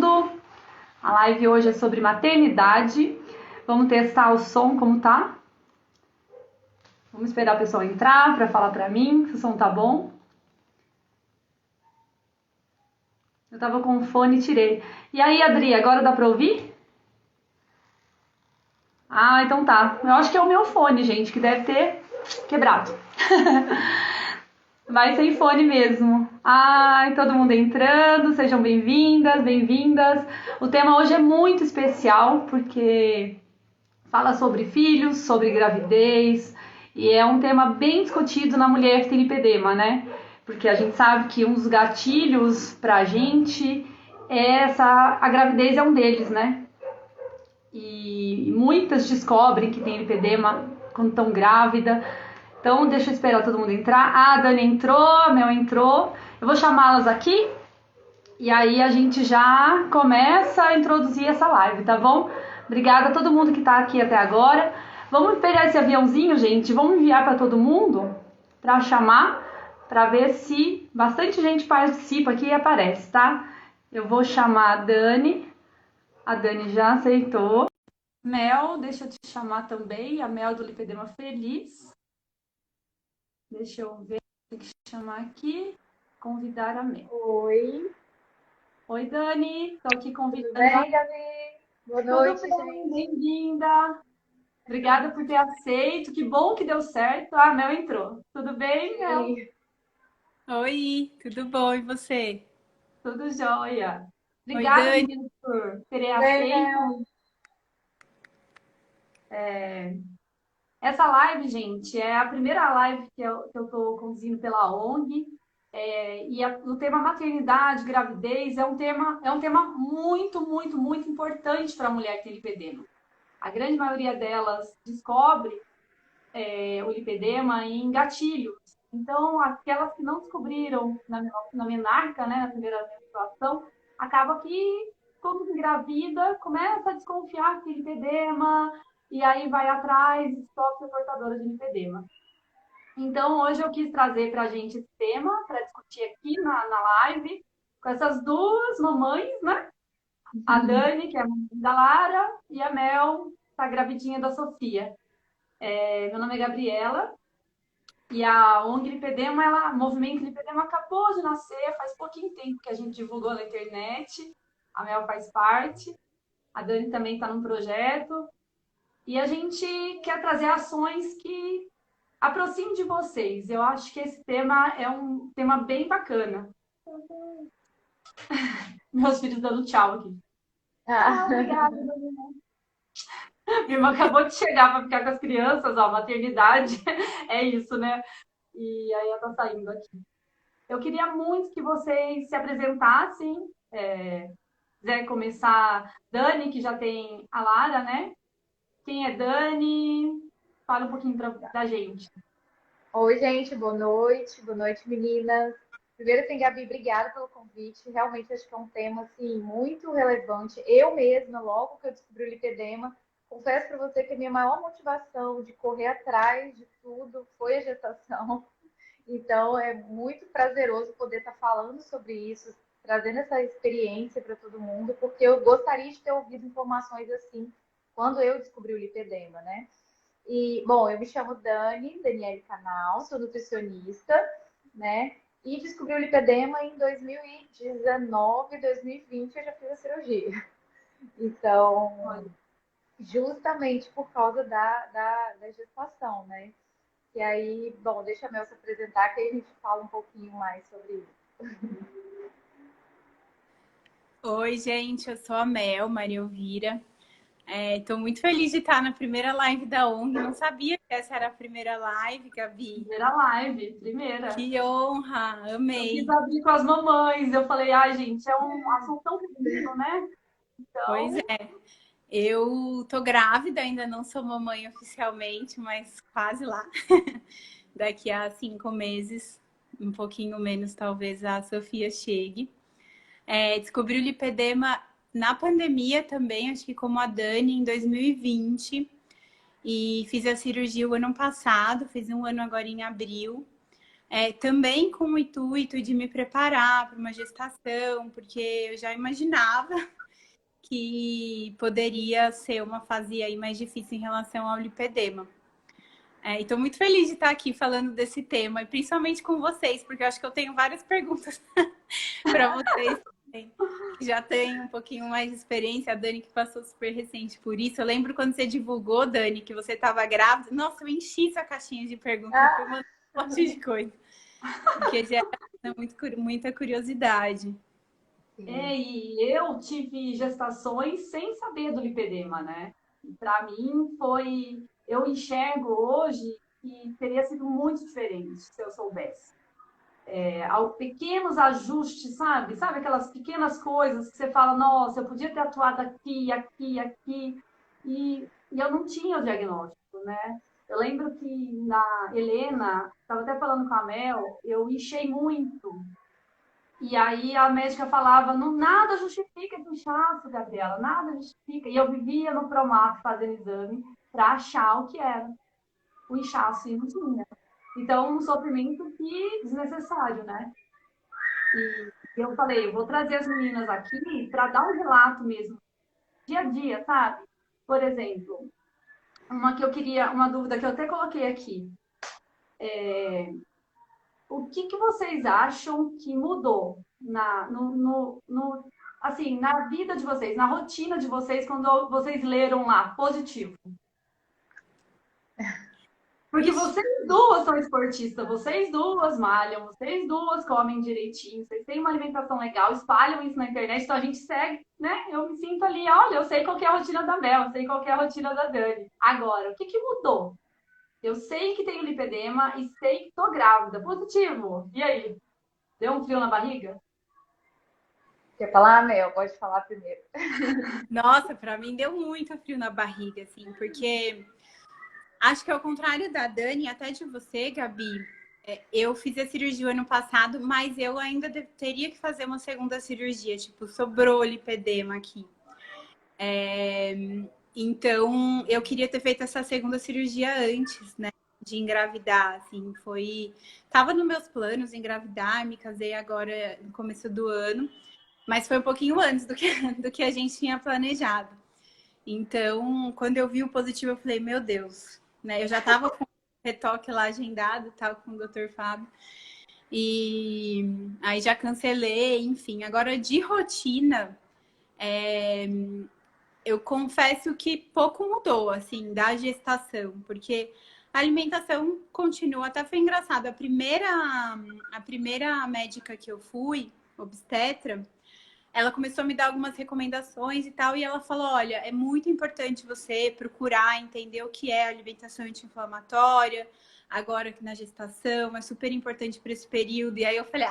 mundo. A live hoje é sobre maternidade. Vamos testar o som como tá. Vamos esperar a pessoa entrar para falar para mim se o som tá bom. Eu tava com o fone e tirei. E aí, Adri, agora dá para ouvir? Ah, então tá. Eu acho que é o meu fone, gente, que deve ter quebrado. Vai sem fone mesmo. Ai, todo mundo entrando, sejam bem-vindas, bem-vindas. O tema hoje é muito especial porque fala sobre filhos, sobre gravidez e é um tema bem discutido na mulher que tem lipedema, né? Porque a gente sabe que um dos gatilhos pra gente é a gravidez é um deles, né? E muitas descobrem que tem lipedema quando estão grávida. Então, deixa eu esperar todo mundo entrar. Ah, a Dani entrou, a Mel entrou. Eu vou chamá-las aqui e aí a gente já começa a introduzir essa live, tá bom? Obrigada a todo mundo que tá aqui até agora. Vamos pegar esse aviãozinho, gente. Vamos enviar para todo mundo para chamar, para ver se bastante gente participa aqui e aparece, tá? Eu vou chamar a Dani. A Dani já aceitou. Mel, deixa eu te chamar também. A Mel do Lipedema Feliz. Deixa eu ver, tem que chamar aqui, convidar a Mel. Oi. Oi, Dani, estou aqui Tudo convidando a... bem, Gabi? Boa Tudo noite, bem, gente. bem-vinda. Obrigada por ter aceito, que bom que deu certo. A Mel entrou. Tudo bem, Mel? Sim. Oi, tudo bom? E você? Tudo jóia. Oi, Obrigada, Dani. meninas, por terem Bem, aceito. Mel. Essa live, gente, é a primeira live que eu estou conduzindo pela ONG. O tema maternidade, gravidez é um tema muito, muito, muito importante para a mulher que tem lipedema. A grande maioria delas descobre o lipedema em gatilhos. Então, aquelas que não descobriram na menarca, né, na primeira menstruação, acaba que, quando engravida, começa a desconfiar que tem lipedema, e aí vai atrás e descobre ser portadora de lipedema. Então, hoje eu quis trazer para a gente esse tema, para discutir aqui na live, com essas duas mamães, né? A Dani, que é a mãe da Lara, e a Mel, tá gravidinha da Sofia. Meu nome é Gabriela, e a ONG Lipedema, Movimento Lipedema acabou de nascer, faz pouquinho tempo que a gente divulgou na internet, a Mel faz parte, a Dani também está num projeto, e a gente quer trazer ações que aproximem de vocês. Eu acho que esse tema é um tema bem bacana. Meus filhos dando tchau aqui. Ah, Ah, obrigada, Dani. Minha irmã acabou de chegar para ficar com as crianças, ó, maternidade, é isso, né? E aí ela tá saindo aqui. Eu queria muito que vocês se apresentassem. Quiser começar, Dani, que já tem a Lara, né? Quem é Dani? Fala um pouquinho da gente. Oi, gente. Boa noite. Boa noite, meninas. Primeiro, assim, Gabi, obrigada pelo convite. Realmente acho que é um tema assim muito relevante. Eu mesma, logo que eu descobri o lipedema, confesso para você que a minha maior motivação de correr atrás de tudo foi a gestação. Então, é muito prazeroso poder estar falando sobre isso, trazendo essa experiência para todo mundo, porque eu gostaria de ter ouvido informações assim quando eu descobri o lipedema, né? E, bom, eu me chamo Dani, Daniele Canal, sou nutricionista, né? E descobri o lipedema em 2019, 2020, eu já fiz a cirurgia. Então, Olha, justamente por causa da gestação, né? E aí, bom, deixa a Mel se apresentar, que aí a gente fala um pouquinho mais sobre isso. Oi, gente, eu sou a Mel, Maria Elvira. Estou muito feliz de estar na primeira live da ONG. Não sabia que essa era a primeira live, Gabi. primeira live, primeira. Que honra, Eu quis amei. abrir com as mamães. Eu falei, ai, gente, é um assunto tão feminino, né? Pois Então, é, eu tô grávida, ainda não sou mamãe oficialmente, mas quase lá. Daqui a 5 meses, um pouquinho menos, talvez a Sofia chegue. Descobri o lipedema na pandemia também, acho que como a Dani, em 2020. E fiz a cirurgia o ano passado, fiz um ano agora em abril. também com o intuito de me preparar para uma gestação, porque eu já imaginava que poderia ser uma fase aí mais difícil em relação ao lipedema. E estou muito feliz de estar aqui falando desse tema, e principalmente com vocês, porque eu acho que eu tenho várias perguntas para vocês também, que já têm um pouquinho mais de experiência. A Dani, que passou super recente por isso. Eu lembro quando você divulgou, Dani, que você estava grávida. Nossa, eu enchi sua caixinha de perguntas, eu fui mandando um monte de coisa, porque gera muita curiosidade. E eu tive gestações sem saber do lipedema, né? Para mim foi, eu enxergo hoje que teria sido muito diferente se eu soubesse. Pequenos ajustes, sabe? Sabe aquelas pequenas coisas que você fala, nossa, eu podia ter atuado aqui, aqui, aqui, e eu não tinha o diagnóstico, né? Eu lembro que na Helena, estava até falando com a Mel, eu inchei muito. E aí a médica falava, não, nada justifica esse inchaço, Gabriela, nada justifica. E eu vivia no Pronaf fazendo exame para achar o que era o inchaço e não tinha. Então, um sofrimento que desnecessário, né? E eu falei, eu vou trazer as meninas aqui para dar um relato mesmo, dia a dia, sabe? Por exemplo, uma dúvida que eu até coloquei aqui. O que vocês acham que mudou assim, na vida de vocês, na rotina de vocês, quando vocês leram lá, positivo? Porque vocês duas são esportistas, vocês duas malham, vocês duas comem direitinho, vocês têm uma alimentação legal, espalham isso na internet, então a gente segue, né? Eu me sinto ali, olha, eu sei qual que é a rotina da Bel, eu sei qual que é a rotina da Dani. Agora, o que mudou? Eu sei que tenho lipedema e sei que tô grávida. Positivo. E aí? Deu um frio na barriga? Quer falar, Mel? Pode falar primeiro. Nossa, para mim deu muito frio na barriga, assim, porque acho que ao contrário da Dani, até de você, Gabi, eu fiz a cirurgia o ano passado, mas eu ainda teria que fazer uma segunda cirurgia, tipo, sobrou lipedema aqui. Então, eu queria ter feito essa segunda cirurgia antes, né, de engravidar, assim, tava nos meus planos engravidar, me casei agora no começo do ano, mas foi um pouquinho antes do que a gente tinha planejado. Então, quando eu vi o positivo, eu falei, meu Deus, né? Eu já estava com o retoque lá agendado, estava com o Dr. Fábio. E aí já cancelei, enfim. Agora, de rotina, eu confesso que pouco mudou, assim, da gestação, porque a alimentação continua. Até foi engraçado. A primeira médica que eu fui, obstetra, ela começou a me dar algumas recomendações e tal, e ela falou, olha, é muito importante você procurar entender o que é alimentação anti-inflamatória, agora que na gestação, é super importante para esse período. E aí eu falei,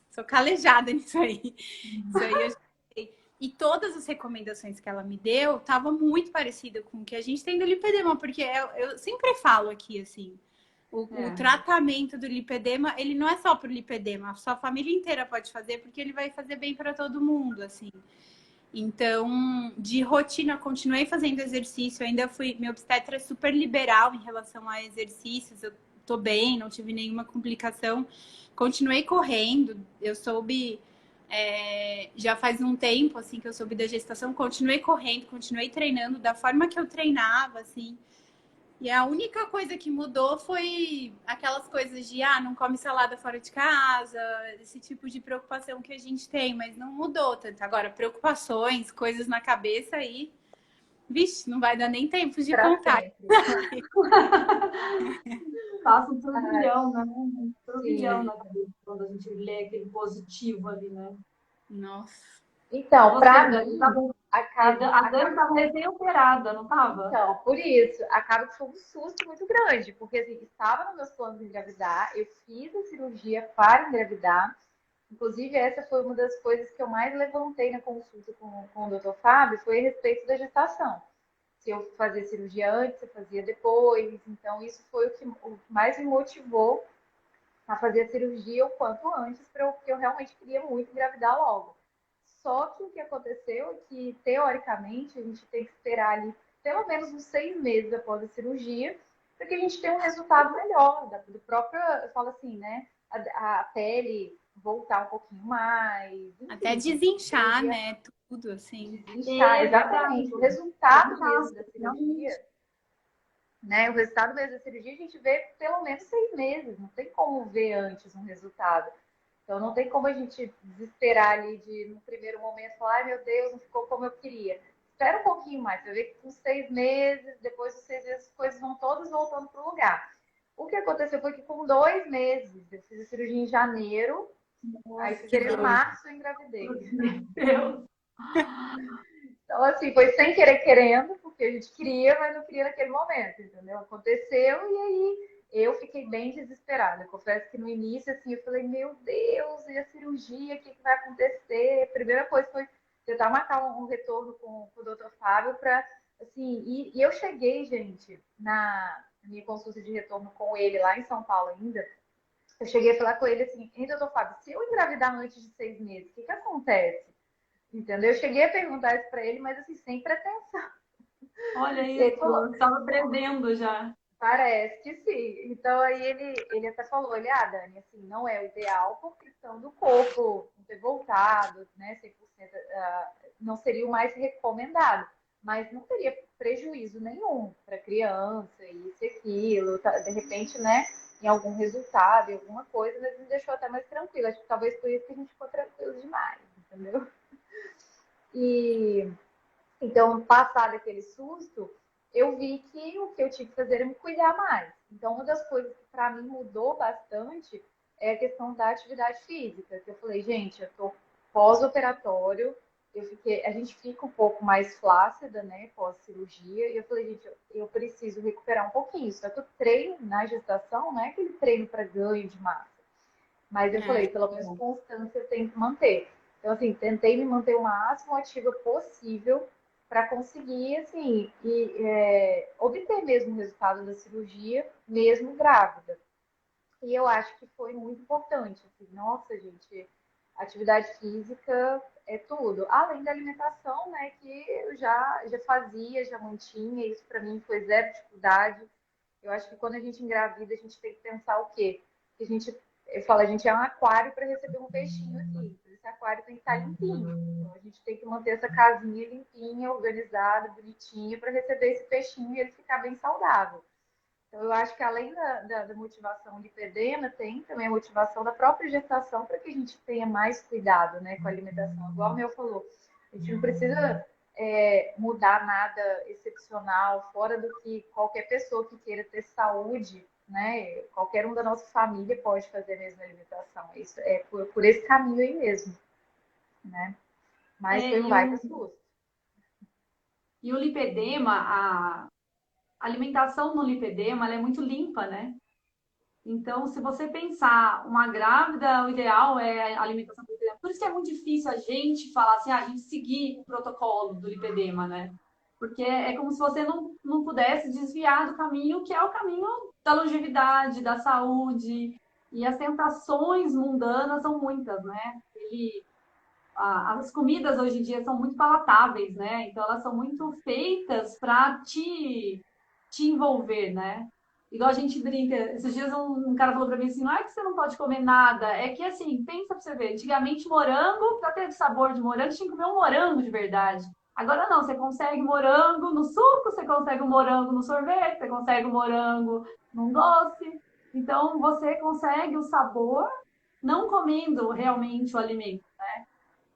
sou calejada nisso aí. Isso aí eu já sei. E todas as recomendações que ela me deu estavam muito parecidas com o que a gente tem do lipedema, porque eu sempre falo aqui, assim, o tratamento do lipedema, ele não é só para o lipedema, a sua família inteira pode fazer, porque ele vai fazer bem para todo mundo, assim. Então, de rotina, continuei fazendo exercício, ainda fui... Meu obstetra é super liberal em relação a exercícios, eu tô bem, não tive nenhuma complicação. Continuei correndo, eu soube... já faz um tempo, assim, que eu soube da gestação, continuei correndo, continuei treinando da forma que eu treinava, assim. E a única coisa que mudou foi aquelas coisas de, não come salada fora de casa, esse tipo de preocupação que a gente tem, mas não mudou tanto. Agora, preocupações, coisas na cabeça aí, vixe, não vai dar nem tempo de contar. Passa um turbilhão, né? Um turbilhão na cabeça quando a gente lê aquele positivo ali, né? Nossa. Então, para mim, a Dani estava recém-operada, não estava? Então, por isso, acaba que foi um susto muito grande, porque assim, estava nos meus planos de engravidar, eu fiz a cirurgia para engravidar, inclusive essa foi uma das coisas que eu mais levantei na consulta com o Dr. Fábio, foi a respeito da gestação. Se eu fazia cirurgia antes, se eu fazia depois, então isso foi o que mais me motivou a fazer a cirurgia o quanto antes, porque eu realmente queria muito engravidar logo. Só que o que aconteceu é que, teoricamente, a gente tem que esperar ali pelo menos uns 6 meses após a cirurgia, para que a gente tenha um resultado melhor do próprio, eu falo assim, né? a pele voltar um pouquinho mais. Enfim, Até desinchar, cirurgia, né? Tudo, assim. desinchar, exatamente. O resultado mesmo da Realmente. cirurgia, né? O resultado mesmo da cirurgia a gente vê pelo menos 6 meses. Não tem como ver antes um resultado. Então não tem como a gente desesperar ali de, no primeiro momento, falar, ai meu Deus, não ficou como eu queria. Espera um pouquinho mais, você vê que com 6 meses, depois dos 6 meses, as coisas vão todas voltando para o lugar. O que aconteceu foi que com 2 meses, eu fiz a cirurgia em janeiro, aí Nossa, Que fevereiro, doido. março eu engravidei. meu Deus. Então, assim, foi sem querer querendo, porque a gente queria, mas não queria naquele momento, entendeu? Aconteceu e aí eu fiquei bem desesperada. Eu confesso que no início, assim, eu falei, meu Deus, e a cirurgia, o que, que vai acontecer? A primeira coisa foi tentar marcar um retorno com o doutor Fábio para, assim, e eu cheguei, gente, na minha consulta de retorno com ele lá em São Paulo ainda, eu cheguei a falar com ele assim, hein, doutor Fábio, se eu engravidar antes de 6 meses, o que, que acontece? Entendeu? Eu cheguei a perguntar isso para ele, mas assim, sem pretensão. Olha isso, Ele falou, estava prevendo já. parece que sim. Então aí ele até falou, Dani, assim, não é o ideal por questão do corpo não ter voltado, né, 100%, não seria o mais recomendado, mas não teria prejuízo nenhum para a criança, isso e aquilo, de repente, né, em algum resultado, em alguma coisa, mas me deixou até mais tranquila. Acho que talvez por isso que a gente ficou tranquilo demais, entendeu? E então, passado aquele susto, eu vi que o que eu tinha que fazer era me cuidar mais. Então, uma das coisas que para mim mudou bastante é a questão da atividade física. Que eu falei, gente, eu tô pós-operatório, a gente fica um pouco mais flácida, né, pós-cirurgia, e eu falei, gente, eu preciso recuperar um pouquinho. Só que o treino na gestação não é aquele treino para ganho de massa. Mas eu falei, É. pelo menos constância eu tenho que manter. Então, assim, tentei me manter o máximo ativa possível para conseguir, assim, obter mesmo o resultado da cirurgia, mesmo grávida. E eu acho que foi muito importante. Assim, nossa, gente, atividade física é tudo. Além da alimentação, né, que eu já fazia, já mantinha, isso para mim foi zero dificuldade. Eu acho que quando a gente engravida, a gente tem que pensar o quê? Que a gente, eu falo, a gente é um aquário para receber um peixinho aqui. Esse aquário tem que estar limpinho. Então a gente tem que manter essa casinha limpinha, organizada, bonitinha, para receber esse peixinho e ele ficar bem saudável. Então eu acho que além da motivação lipedema, tem também a motivação da própria gestação para que a gente tenha mais cuidado, né, com a alimentação. Igual o meu falou, a gente não precisa mudar nada excepcional, fora do que qualquer pessoa que queira ter saúde, né? Qualquer um da nossa família pode fazer a mesma alimentação. Isso é por esse caminho aí mesmo, né? Mas É, foi um baita susto. e o lipedema, a alimentação no lipedema, ela é muito limpa, né? Então, se você pensar uma grávida, o ideal é a alimentação do lipedema. Por isso que é muito difícil a gente falar assim, a gente seguir o protocolo do lipedema, né? Porque é como se você não pudesse desviar do caminho que é o caminho da longevidade, da saúde. E as tentações mundanas são muitas, né? As comidas hoje em dia são muito palatáveis, né? Então elas são muito feitas para te envolver, né? Igual a gente brinca. Esses dias um cara falou para mim assim: não é que você não pode comer nada, é que assim, pensa para você ver, antigamente morango, para ter sabor de morango, tinha que comer um morango de verdade. Agora não, você consegue morango no suco, você consegue um morango no sorvete, você consegue um morango num doce. Então você consegue o sabor não comendo realmente o alimento.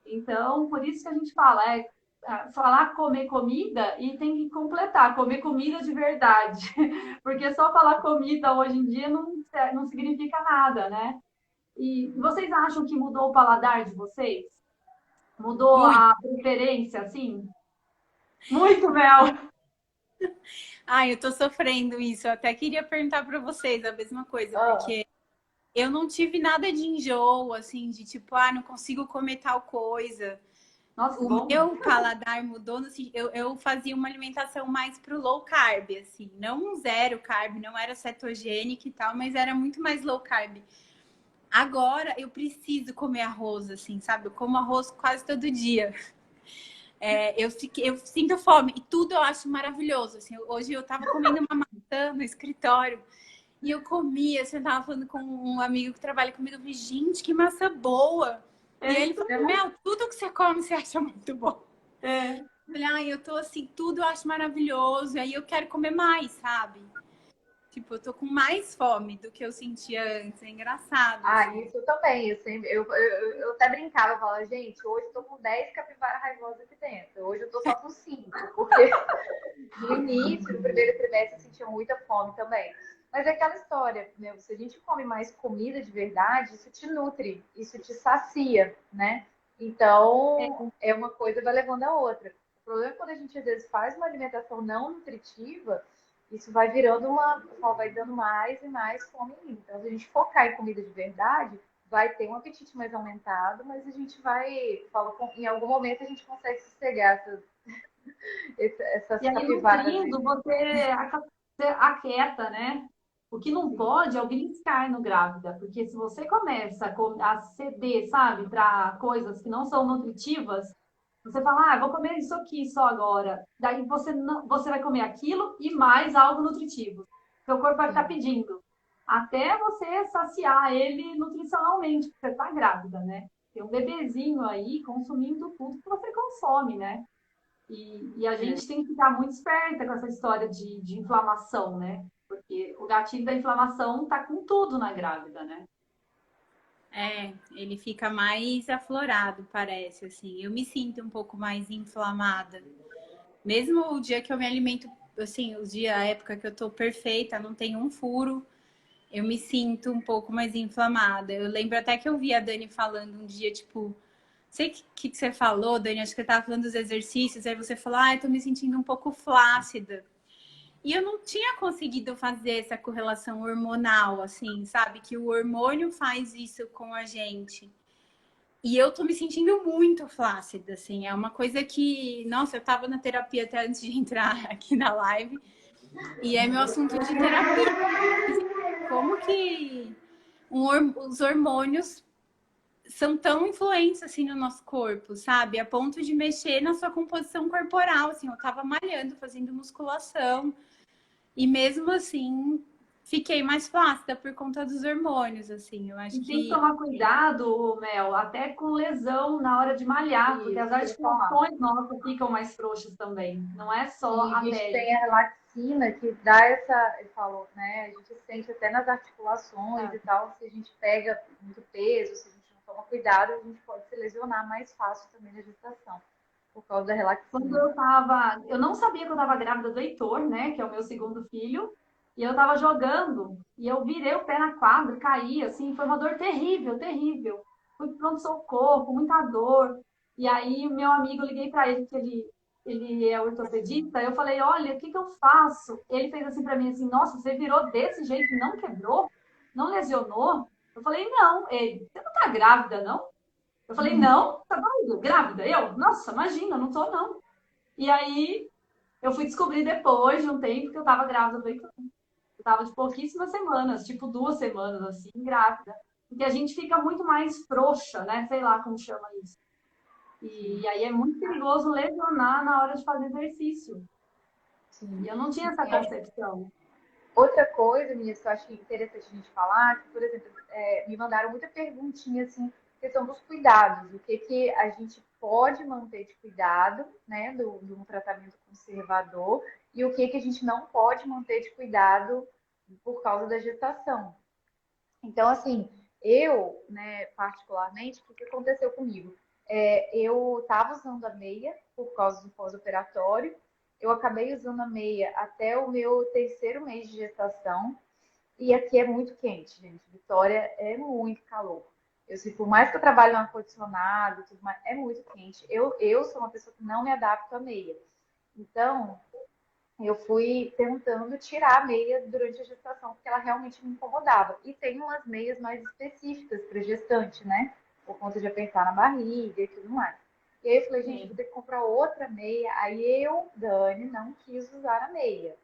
Então, por isso que a gente fala, falar comer comida e tem que completar, comer comida de verdade. Porque só falar comida hoje em dia não significa nada, né? E vocês acham que mudou o paladar de vocês? Mudou Muito. a preferência, assim? Muito mel! Ai, eu tô sofrendo isso. Eu até queria perguntar para vocês a mesma coisa, Ah, porque eu não tive nada de enjoo, assim, de tipo, não consigo comer tal coisa. Nossa, que O bom! meu paladar mudou no sentido, eu fazia uma alimentação mais pro low carb, assim, não um zero carb, não era cetogênica e tal, mas era muito mais low carb. Agora eu preciso comer arroz, assim, sabe? Eu como arroz quase todo dia. Eu sinto fome e tudo eu acho maravilhoso. Assim, hoje eu tava comendo uma maçã no escritório E eu comia, assim, eu tava falando com um amigo que trabalha comigo, eu falei, gente, que massa boa. E aí ele falou, Mel, tudo que você come você acha muito bom. É. Eu falei, ai, eu tô assim, tudo eu acho maravilhoso, e aí eu quero comer mais, sabe? Tipo, eu tô com mais fome do que eu sentia antes, é engraçado, assim. Isso também. Eu até brincava, eu falava, gente, hoje eu tô com 10 capivaras raivosas aqui dentro. Hoje eu tô só com 5, porque no início, no primeiro trimestre, eu sentia muita fome também. Mas é aquela história, né? Se a gente come mais comida de verdade, isso te nutre, isso te sacia, né? Então, é uma coisa vai levando a outra. O problema é quando a gente às vezes faz uma alimentação não nutritiva, isso vai virando vai dando mais e mais fome. Então, se a gente focar em comida de verdade, vai ter um apetite mais aumentado, mas a gente em algum momento a gente consegue sossegar essas E aí, capivaras nutrindo, aí. você aquieta, né? O que não Sim, pode é o beliscar no grávida, porque se você começa a ceder, sabe, para coisas que não são nutritivas, você fala, ah, vou comer isso aqui só agora. Daí você não, você vai comer aquilo e mais algo nutritivo. Seu corpo vai estar sim. pedindo. Até você saciar ele nutricionalmente, porque você está grávida, né? Tem um bebezinho aí consumindo tudo que você consome, né? E a É. gente tem que ficar muito esperta com essa história de inflamação, né? Porque o gatilho da inflamação tá com tudo na grávida, né? É, ele fica mais aflorado, parece, assim. Eu me sinto um pouco mais inflamada. Mesmo o dia que eu me alimento, assim, a época que eu tô perfeita, não tem um furo, eu me sinto um pouco mais inflamada. Eu lembro até que eu vi a Dani falando um dia, tipo, sei que você falou, Dani, acho que você tava falando dos exercícios, aí você falou, ah, eu tô me sentindo um pouco flácida. E eu não tinha conseguido fazer essa correlação hormonal, assim, sabe? Que o hormônio faz isso com a gente. E eu tô me sentindo muito flácida, assim. É uma coisa que, nossa, eu tava na terapia até antes de entrar aqui na live. E é meu assunto de terapia. Como que os hormônios são tão influentes assim no nosso corpo, sabe? A ponto de mexer na sua composição corporal, assim, eu tava malhando, fazendo musculação, e mesmo assim fiquei mais flácida por conta dos hormônios, assim. Eu acho E tem que que tomar cuidado, Mel, até com lesão na hora de malhar, porque as Isso que eu ia falar. articulações nossas ficam mais frouxas também. Não é só Sim, a a gente pele. tem a relaxina que dá ele falou, né? A gente sente até nas articulações É. e tal, se a gente pega muito peso, se a gente não toma cuidado, a gente pode se lesionar mais fácil também na gestação, por causa da Quando relaxina. eu tava, eu não sabia que eu estava grávida do Heitor, né, que é o meu segundo filho, e eu estava jogando e eu virei o pé na quadra, caí, assim, foi uma dor terrível, terrível. Fui pro pronto-socorro, com muita dor. E aí, meu amigo, eu liguei para ele, que ele é ortopedista, eu falei, olha, o que que eu faço? Ele fez assim para mim, assim, nossa, você virou desse jeito, e não quebrou? Não lesionou? Eu falei, não. Ele, você não tá grávida, não? Eu falei, não, tá doido? Grávida? Eu? Nossa, imagina, não tô, não. E aí eu fui descobrir depois de um tempo que eu estava grávida do Heitor. Eu estava de pouquíssimas semanas, tipo 2 semanas, assim, grávida. Porque a gente fica muito mais frouxa, né? Sei lá como chama isso. E aí é muito perigoso lesionar na hora de fazer exercício. Sim. E eu não tinha E essa tem concepção. outra coisa, Meninas, que eu acho interessante a gente falar, que, por exemplo, me mandaram muita perguntinha, assim, questão dos cuidados, o que que a gente pode manter de cuidado, né, de um tratamento conservador, e o que que a gente não pode manter de cuidado por causa da gestação. Então, assim, eu, né, particularmente, o que que aconteceu comigo? Eu estava usando a meia por causa do pós-operatório, eu acabei usando a meia até o meu terceiro mês de gestação. E aqui é muito quente, gente. Vitória é muito calor. Eu sei, por mais que eu trabalhe no ar-condicionado, tudo mais, é muito quente. Eu sou uma pessoa que não me adapto à meia. Então, eu fui tentando tirar a meia durante a gestação, porque ela realmente me incomodava. E tem umas meias mais específicas para gestante, né? Por conta de apertar na barriga e tudo mais. E aí eu falei, gente, vou ter que comprar outra meia. Aí eu, Dani, não quis usar a meia.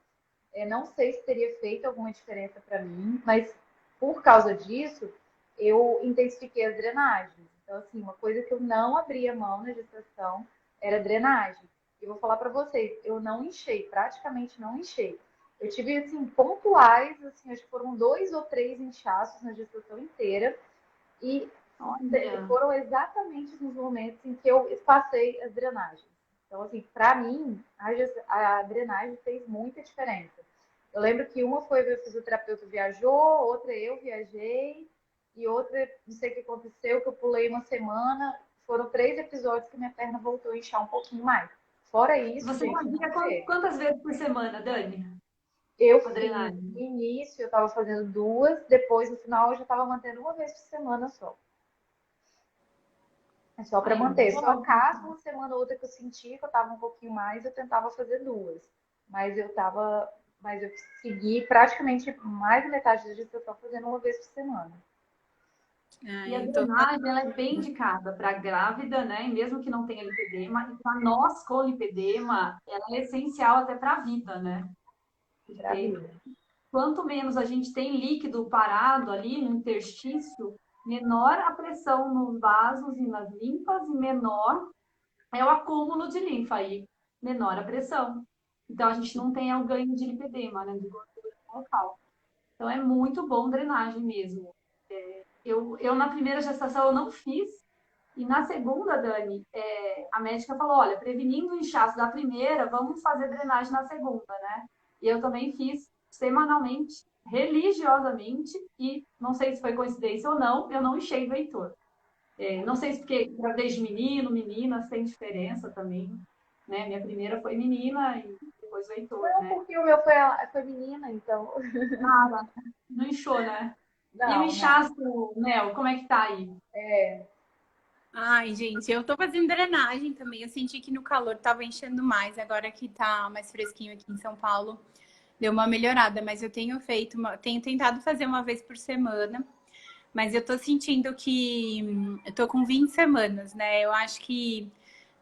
Não sei se teria feito alguma diferença para mim, mas por causa disso, eu intensifiquei as drenagens. Então, assim, uma coisa que eu não abria mão na gestação era drenagem. E vou falar para vocês, eu não enchei, praticamente não enchei. Eu tive, assim, pontuais, assim, acho que foram 2 ou 3 inchaços na gestação inteira. E Olha, foram exatamente nos momentos em que eu passei as drenagens. Então, assim, para mim, a drenagem fez muita diferença. Eu lembro que uma foi o fisioterapeuta viajou, outra eu viajei, e outra, não sei o que aconteceu, que eu pulei uma semana. Foram 3 episódios que minha perna voltou a inchar um pouquinho mais. Fora isso, você gente, não fazia chega. quantas vezes por semana, Dani? Eu A fiz, no drenagem? início eu estava fazendo 2, depois no final eu já estava mantendo uma vez por semana só. É só para Aí, manter. Só bom, caso uma semana ou outra que eu sentia que eu estava um pouquinho mais, eu tentava fazer 2. Mas eu tava, mas eu segui praticamente mais da metade da gestação fazendo uma vez por semana. e a Ai, eu tô drenagem, ela é bem indicada para grávida, né? E mesmo que não tenha lipedema, e para nós com lipedema, ela é essencial até para a vida, né? Pra Porque vida. quanto menos a gente tem líquido parado ali no interstício, menor a pressão nos vasos e nas linfas e menor é o acúmulo de linfa aí, menor a pressão. Então a gente não tem o ganho de lipedema, né, de gordura no local. Então é muito bom drenagem mesmo. Eu na primeira gestação eu não fiz, e na segunda, Dani, a médica falou, olha, prevenindo o inchaço da primeira, vamos fazer drenagem na segunda, né? E eu também fiz semanalmente, religiosamente, e não sei se foi coincidência ou não, eu não inchei do Heitor. Não sei se porque gravidez de menino, menina, tem diferença também, né? Minha primeira foi menina e depois o Heitor, Não, né? porque o meu foi menina, então. Nada, não inchou, né? E o Não, não. inchaço, Mel, como é que tá aí? Ai, gente, eu tô fazendo drenagem também. Eu senti que no calor tava enchendo mais, agora que tá mais fresquinho aqui em São Paulo, deu uma melhorada, mas eu tenho tenho tentado fazer uma vez por semana, mas eu tô sentindo que eu tô com 20 semanas, né? Eu acho que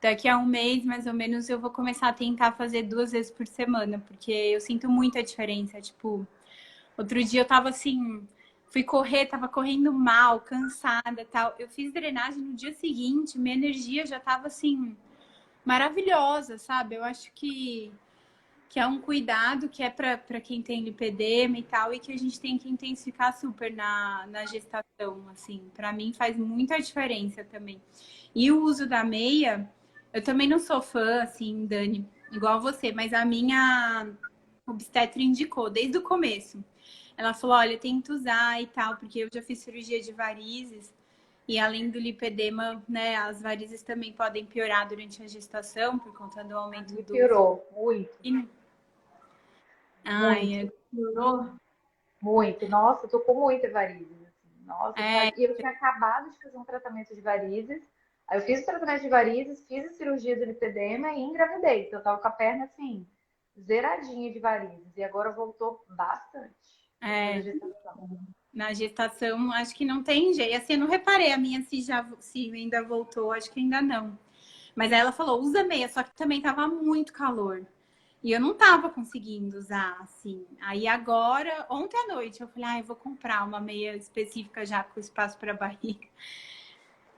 daqui a um mês, mais ou menos, eu vou começar a tentar fazer 2 vezes por semana, porque eu sinto muita diferença. Tipo, outro dia eu tava assim, fui correr, tava correndo mal, cansada, tal. Eu fiz drenagem no dia seguinte, minha energia já tava assim maravilhosa, sabe? Eu acho que é um cuidado que é para quem tem lipedema e tal, e que a gente tem que intensificar super na gestação, assim. Para mim faz muita diferença também. E o uso da meia, eu também não sou fã, assim, Dani, igual você, mas a minha obstetra indicou desde o começo. Ela falou, olha, tenta usar e tal, porque eu já fiz cirurgia de varizes. E além do lipedema, né, as varizes também podem piorar durante a gestação por conta do A aumento minha do piorou muito, fluxo. Ai, muito, Melhorou? muito. Nossa, eu tô com muita varizes. Assim. Nossa, é, e eu tinha acabado de fazer um tratamento de varizes. Aí eu fiz o tratamento de varizes, fiz a cirurgia do lipedema e engravidei. Então eu tava com a perna assim, zeradinha de varizes. E agora voltou bastante depois da é, gestação. na gestação, acho que não tem jeito. Assim, eu não reparei a minha se ainda voltou, acho que ainda não. Mas aí ela falou, usa meia, só que também tava muito calor. E eu não tava conseguindo usar, assim. Aí agora, ontem à noite, eu falei, ah, eu vou comprar uma meia específica já com espaço para barriga.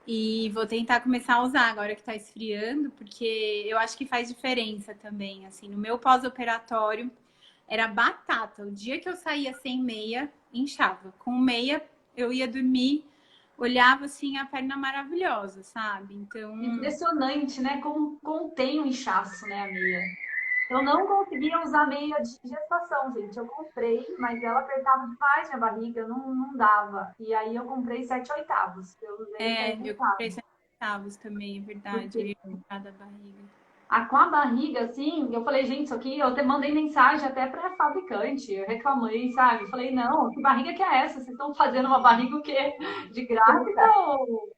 E vou tentar começar a usar agora que tá esfriando, porque eu acho que faz diferença também, assim. No meu pós-operatório, era batata. O dia que eu saía sem meia, inchava. Com meia, eu ia dormir, olhava assim a perna maravilhosa, sabe? Então, Impressionante, né? Como contém o inchaço, né, a meia. Eu não conseguia usar meia de gestação, gente. Eu comprei, mas ela apertava demais minha barriga, não dava. E aí eu comprei 7/8. Eu usei sete eu oitavos. comprei centavos também, é verdade. Porque Ele ia da barriga. com a barriga, assim, eu falei, gente, isso aqui, eu até mandei mensagem até para fabricante, eu reclamei, sabe? Eu falei, não, que barriga que é essa? Vocês estão fazendo uma barriga o quê? De grávida ou,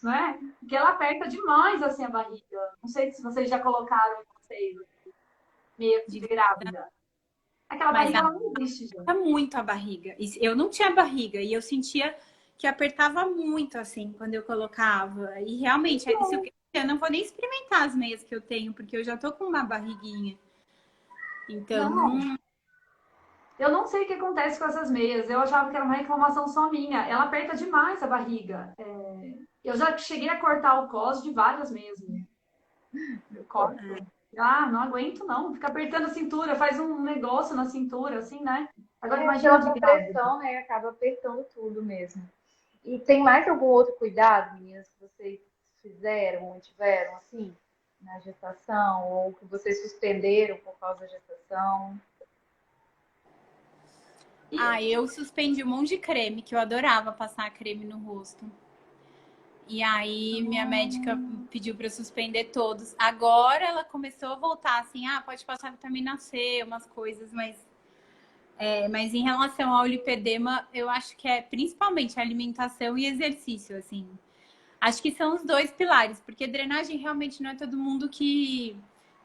não é? Porque ela aperta demais, assim, a barriga. Não sei se vocês já colocaram em vocês, meio De... de grávida. Aquela Mas barriga, ela não existe, gente. aperta muito a barriga. Eu não tinha barriga e eu sentia que apertava muito, assim, quando eu colocava. E realmente, se eu não vou nem experimentar as meias que eu tenho, porque eu já tô com uma barriguinha. Então, Não, eu não sei o que acontece com essas meias. Eu achava que era uma reclamação só minha. Ela aperta demais a barriga. Eu já cheguei a cortar o cos de várias meias. Eu corto. Ah, não aguento não. Fica apertando a cintura, faz um negócio na cintura, assim, né? Agora É, imagina pela de grávida. compressão, né? Acaba apertando tudo mesmo. E tem mais algum outro cuidado, meninas, que vocês fizeram ou tiveram, assim, na gestação, ou que vocês suspenderam por causa da gestação? E, Ah, eu suspendi um monte de creme, que eu adorava passar creme no rosto. E aí minha médica pediu para eu suspender todos. Agora ela começou a voltar assim, ah, pode passar vitamina C, umas coisas, mas em relação ao lipedema, eu acho que é principalmente alimentação e exercício, assim. Acho que são os dois pilares, porque drenagem realmente não é todo mundo que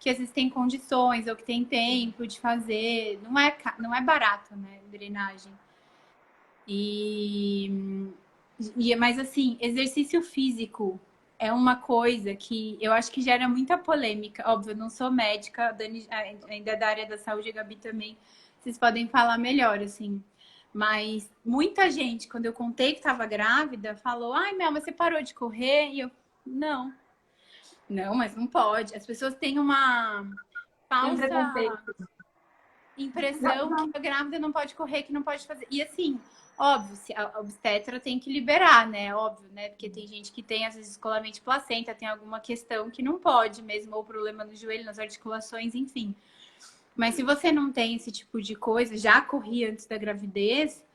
às vezes tem condições ou que tem tempo de fazer. Não é barato, né? Drenagem. E, mas assim, exercício físico é uma coisa que eu acho que gera muita polêmica. Óbvio, eu não sou médica, a Dani ainda é da área da saúde, a Gabi também. Vocês podem falar melhor, assim. Mas muita gente, quando eu contei que estava grávida, falou: Ai, Mel, você parou de correr? E eu, não, não, mas não pode. As pessoas têm uma tem falsa preconceito. impressão que a grávida não pode correr, que não pode fazer. E assim, óbvio, se a obstetra tem que liberar, né? Óbvio, né? Porque tem gente que tem, às vezes, descolamento de placenta, tem alguma questão que não pode mesmo, ou problema no joelho, nas articulações, enfim. Mas se você não tem esse tipo de coisa, já corri antes da gravidez,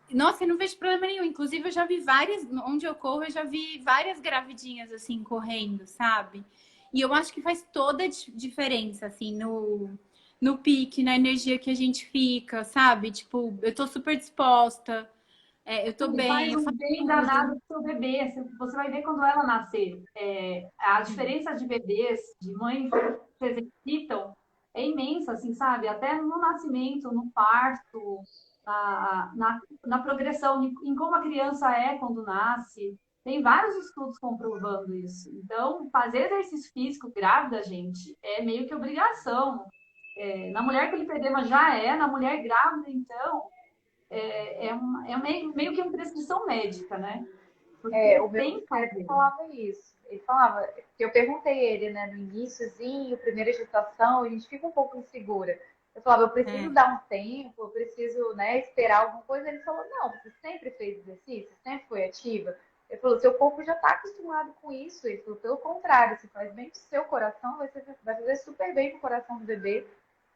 nossa, eu não vejo problema nenhum. Inclusive, eu já vi várias, onde eu corro, eu já vi várias gravidinhas assim correndo, sabe? E eu acho que faz toda a diferença, assim, no pique, na energia que a gente fica, sabe? Tipo, eu tô super disposta, eu tô E faz bem, eu um faço bem tudo. danado pro seu bebê. Você vai ver quando ela nascer. A diferença de bebês, de mães que se exercitam, é imensa, assim, sabe? Até no nascimento, no parto, na progressão, em como a criança é quando nasce. Tem vários estudos comprovando isso. Então, fazer exercício físico grávida, gente, é meio que obrigação. Na mulher com lipedema já é, na mulher grávida, então, meio que uma prescrição médica, né? É, Porque o meu tem que obstetra fazer. falava isso. Ele falava, que eu perguntei ele, né, no iníciozinho, primeira gestação, a gente fica um pouco insegura. Eu falava, eu preciso É, dar um tempo, eu preciso, né, esperar alguma coisa. Ele falou, não, você sempre fez exercício, sempre foi ativa. Ele falou, seu corpo já está acostumado com isso. Ele falou, pelo contrário, se faz bem pro seu coração, vai fazer super bem pro coração do bebê.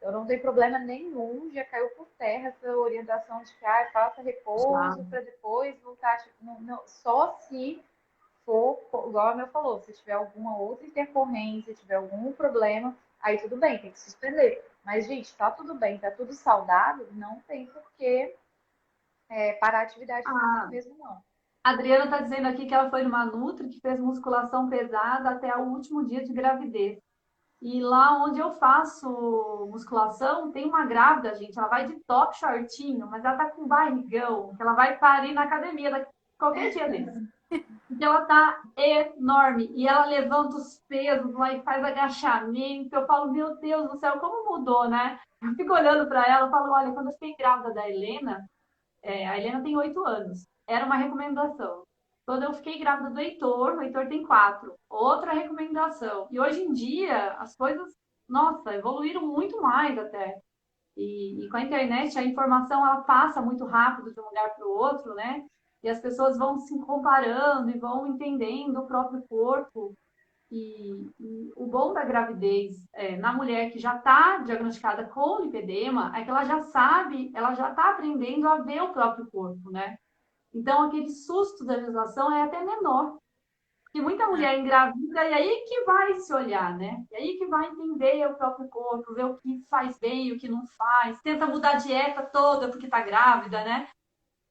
Eu não tenho problema nenhum, já caiu por terra essa orientação de que faça Já. repouso para depois voltar. Tipo, só se for, igual a Mel falou, se tiver alguma outra intercorrência, tiver algum problema, aí tudo bem, tem que suspender. Mas, gente, tá tudo bem, tá tudo saudável, não tem por que parar a atividade física A mesmo, não. Adriana está dizendo aqui que ela foi numa Nutri que fez musculação pesada até o último dia de gravidez. E lá onde eu faço musculação, tem uma grávida, gente. Ela vai de top shortinho, mas ela tá com barrigão, que ela vai parir na academia qualquer dia desse. Porque ela tá enorme. E ela levanta os pesos lá e faz agachamento. Eu falo, meu Deus do céu, como mudou, né? Eu fico olhando para ela e falo, olha, quando eu fiquei grávida da Helena, a Helena tem 8 anos. Era uma recomendação. Quando eu fiquei grávida do Heitor, o Heitor tem 4. Outra recomendação. E hoje em dia, as coisas, nossa, evoluíram muito mais até. E com a internet, a informação ela passa muito rápido de um lugar para o outro, né? E as pessoas vão se comparando e vão entendendo o próprio corpo. E o bom da gravidez na mulher que já está diagnosticada com lipedema é que ela já sabe, ela já está aprendendo a ver o próprio corpo, né? Então, aquele susto da gestação é até menor. Porque muita é. mulher engravida e aí que vai se olhar, né? E aí que vai entender o próprio corpo, ver o que faz bem, o que não faz, tenta mudar a dieta toda porque está grávida, né?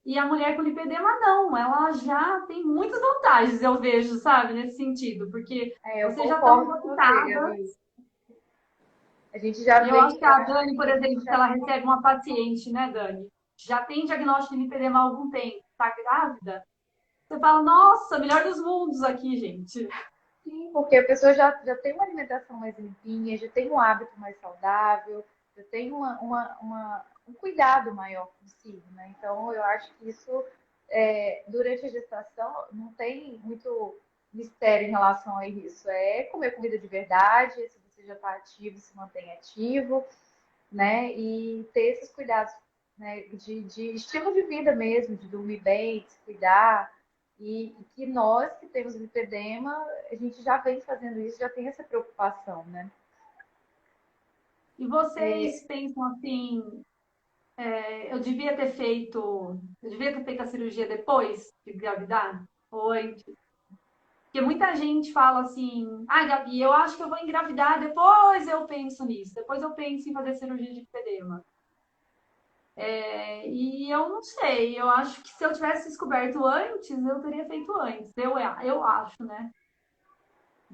E a mulher com lipedema, não, ela já tem muitas vantagens, eu vejo, sabe, nesse sentido, porque Eu você já está concordo com você, adaptada. Gabi. A gente já E eu acho vem, que eu a acho Dani, assim, por a gente exemplo, se já ela vem recebe uma paciente, né, Dani, já tem diagnóstico de lipedema há algum tempo, está grávida, você fala, nossa, melhor dos mundos aqui, gente. sim, porque a pessoa já tem uma alimentação mais limpinha, já tem um hábito mais saudável, já tem um cuidado maior consigo, né? Então, eu acho que isso, durante a gestação, não tem muito mistério em relação a isso. É comer comida de verdade, se você já está ativo, se mantém ativo, né? E ter esses cuidados, né, de estilo de vida mesmo, de dormir bem, de se cuidar. E que nós que temos lipedema, a gente já vem fazendo isso, já tem essa preocupação, né? E vocês pensam assim, eu devia ter feito a cirurgia depois de engravidar? Ou antes? Porque muita gente fala assim, ah, Gabi, eu acho que eu vou engravidar, depois eu penso nisso, depois eu penso em fazer cirurgia de lipedema. E eu não sei, eu acho que se eu tivesse descoberto antes, eu teria feito antes. Eu acho, né?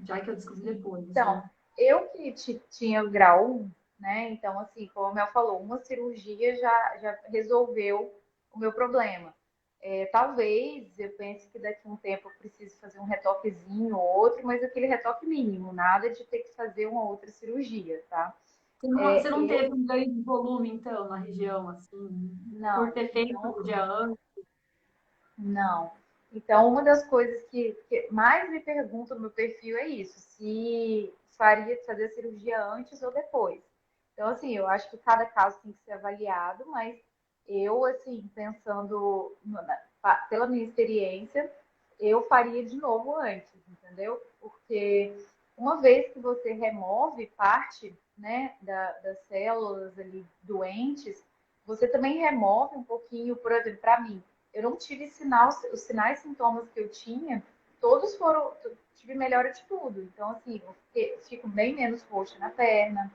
Já que eu descobri depois, Então, assim. eu que tinha o grau 1, né? Então, assim, como a Mel falou, uma cirurgia já resolveu o meu problema. Talvez eu pense que daqui a um tempo eu precise fazer um retoquezinho ou outro, mas aquele retoque mínimo, nada de ter que fazer uma outra cirurgia, tá? Você não Eu teve um ganho de volume, então, na região, assim, por não. ter feito Então, o dia antes? não. Então, uma das coisas que mais me perguntam no meu perfil é isso, se faria fazer a cirurgia antes ou depois. Então, assim, eu acho que cada caso tem que ser avaliado, mas eu, assim, pensando pela minha experiência, eu faria de novo antes, entendeu? Porque uma vez que você remove parte, né, das células ali doentes, você também remove um pouquinho, por exemplo, para mim, eu não tive sinal, os sinais e sintomas que eu tinha, todos foram, tive melhora de tudo. Então, assim, eu fico bem menos roxa na perna,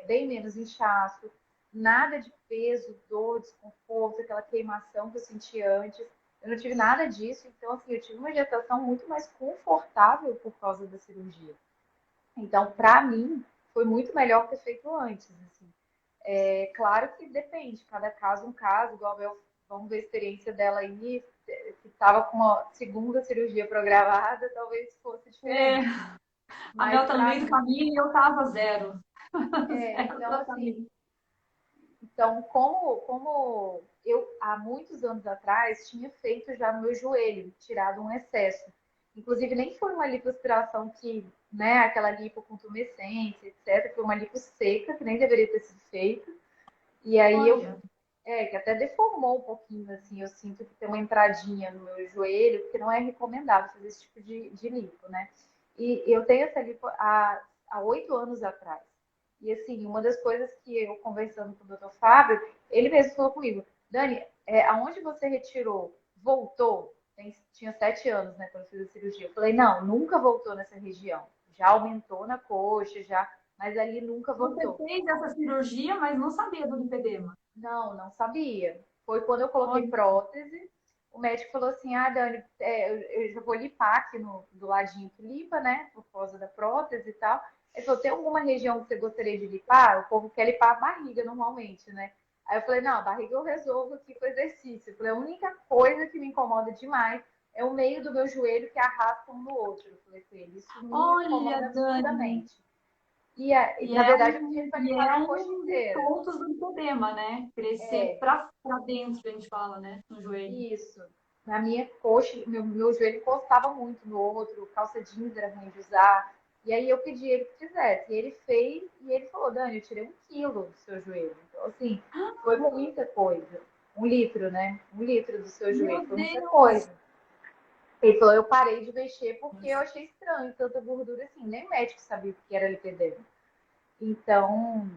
bem menos inchaço, nada de peso, dor, desconforto, aquela queimação que eu sentia antes. Eu não tive nada disso, então, assim, eu tive uma gestação muito mais confortável por causa da cirurgia. Então, para mim, foi muito melhor ter feito antes, assim. Claro que depende, cada caso um caso, igual vamos ver a experiência dela aí, que estava com uma segunda cirurgia programada, talvez fosse É, diferente. a Mas Mel tá no para meio do mim, caminho e eu tava zero. Zero então assim, tratamento. então como eu há muitos anos atrás tinha feito já no meu joelho, tirado um excesso. Inclusive nem foi uma lipoaspiração que, né, aquela lipo com tumescência, etc, foi uma lipo seca que nem deveria ter sido feita. E aí Olha, que até deformou um pouquinho, assim, eu sinto que tem uma entradinha no meu joelho, porque não é recomendado fazer esse tipo de lipo, né? E eu tenho essa lipo há 8 anos atrás. E, assim, uma das coisas que eu, conversando com o doutor Fábio, ele mesmo falou comigo, Dani, aonde você retirou, voltou? Tinha 7 anos, né, quando eu fiz a cirurgia. Eu falei, não, nunca voltou nessa região. Já aumentou na coxa, já, mas ali nunca você voltou. fez essa cirurgia, mas não sabia do lipedema. Não, não sabia. Foi quando eu coloquei Olha, prótese. O médico falou assim: Ah, Dani, eu já vou lipar aqui do ladinho que lipa, né? Por causa da prótese e tal. Ele falou: Tem alguma região que você gostaria de lipar? O povo quer limpar a barriga normalmente, né? Aí eu falei: Não, a barriga eu resolvo aqui com exercício. Eu falei: A única coisa que me incomoda demais é o meio do meu joelho que arrasta um no outro. Eu falei com ele: Isso me olha, incomoda Dani. absurdamente. Na verdade, eu tinha que limpar minha coxa Um dos inteira. pontos do lipedema, né? Crescer É, pra dentro, a gente fala, né? No joelho. isso. Na minha coxa, meu joelho encostava muito no outro, calça jeans era ruim de usar. E aí eu pedi ele que fizesse. E ele fez e ele falou, Dani, eu tirei 1 quilo do seu joelho. Então, assim, foi muita coisa. 1 litro, né? 1 litro do seu joelho. Meu Foi muita Deus! coisa. Ele falou, eu parei de mexer porque eu achei estranho tanta gordura assim. Nem o médico sabia o que era lipedema. Então,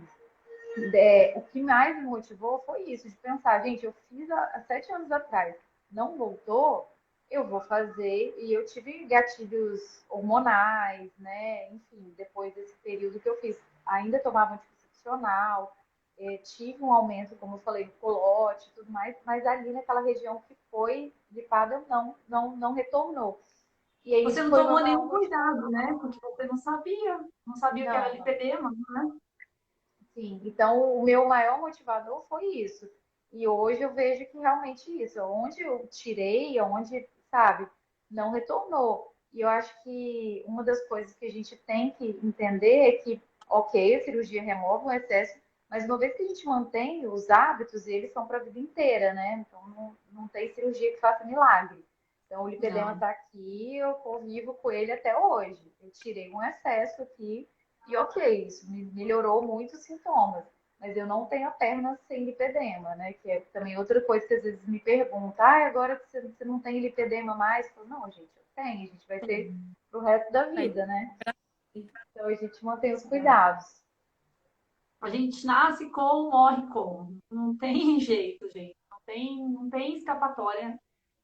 o que mais me motivou foi isso, de pensar, gente, eu fiz há 7 anos atrás, não voltou, eu vou fazer, e eu tive gatilhos hormonais, né? Enfim, depois desse período que eu fiz, ainda tomava anticoncepcional, tive um aumento, como eu falei, do colote e tudo mais, mas ali naquela região que foi lipada não retornou. E aí Você isso não foi o meu tomou maior nenhum motivador. cuidado, né? Porque você não sabia o que era Não, não. lipedema, né? Sim, então o meu maior motivador foi isso. E hoje eu vejo que realmente isso, onde eu tirei, onde, sabe, não retornou. E eu acho que uma das coisas que a gente tem que entender é que, ok, a cirurgia remove o excesso, mas uma vez que a gente mantém os hábitos, eles são para a vida inteira, né? Então não tem cirurgia que faça milagre. Então o lipedema Não. está aqui, eu convivo com ele até hoje. Eu tirei um excesso aqui, E ok, isso melhorou muito os sintomas. Mas eu não tenho a perna sem lipedema, né? Que é também outra coisa que às vezes me perguntam, ah, agora você não tem lipedema mais? Eu falo, não, gente, eu tenho, a gente vai ter Sim. pro resto da Vai vida, né? pra- Então a gente mantém os cuidados. A gente nasce com, morre com. Não tem jeito, gente. Não tem escapatória.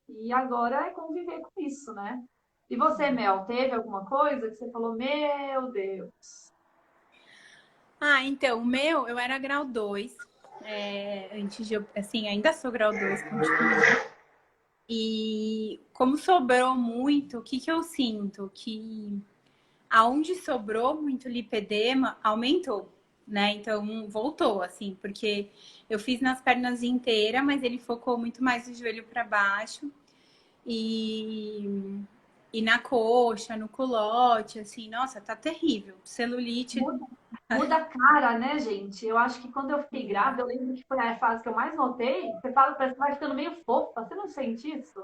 E agora é conviver com isso, né? E você, Mel, teve alguma coisa que você falou, meu Deus? Ah, então, o meu, eu era grau 2. Antes de eu, assim, ainda sou grau 2, continuo. E como sobrou muito, o que que eu sinto? Que aonde sobrou muito lipedema, aumentou, né? Então, voltou, assim, porque eu fiz nas pernas inteiras, mas ele focou muito mais do joelho para baixo. E, e na coxa, no culote, assim, nossa, tá terrível. Celulite. Muda a cara, né, gente? Eu acho que quando eu fiquei grávida, eu lembro que foi a fase que eu mais notei. Você fala, parece que vai ficando meio fofa. Você não sente isso?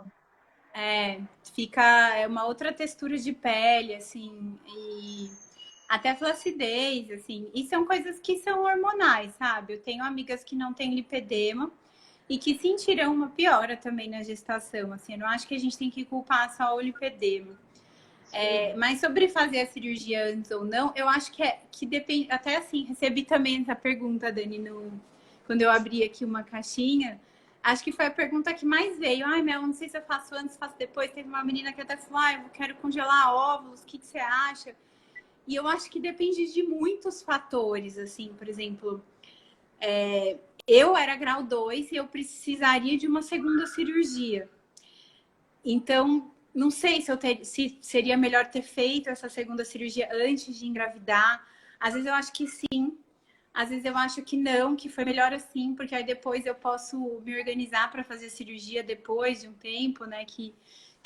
Fica uma outra textura de pele, assim, e até flacidez, assim. E são coisas que são hormonais, sabe? Eu tenho amigas que não têm lipedema e que sentiram uma piora também na gestação, assim. Eu não acho que a gente tem que culpar só o lipedema. Sim. Mas sobre fazer a cirurgia antes ou não, eu acho que depende. Até assim, recebi também essa pergunta, Dani, quando eu abri aqui uma caixinha. Acho que foi a pergunta que mais veio. Ai, Mel, não sei se eu faço antes, faço depois. Teve uma menina que até falou: eu quero congelar óvulos, o que você acha? E eu acho que depende de muitos fatores, assim, por exemplo, eu era grau 2 e eu precisaria de uma segunda cirurgia. Então, não sei se seria melhor ter feito essa segunda cirurgia antes de engravidar. Às vezes eu acho que sim, às vezes eu acho que não, que foi melhor assim, porque aí depois eu posso me organizar para fazer a cirurgia depois de um tempo, né, que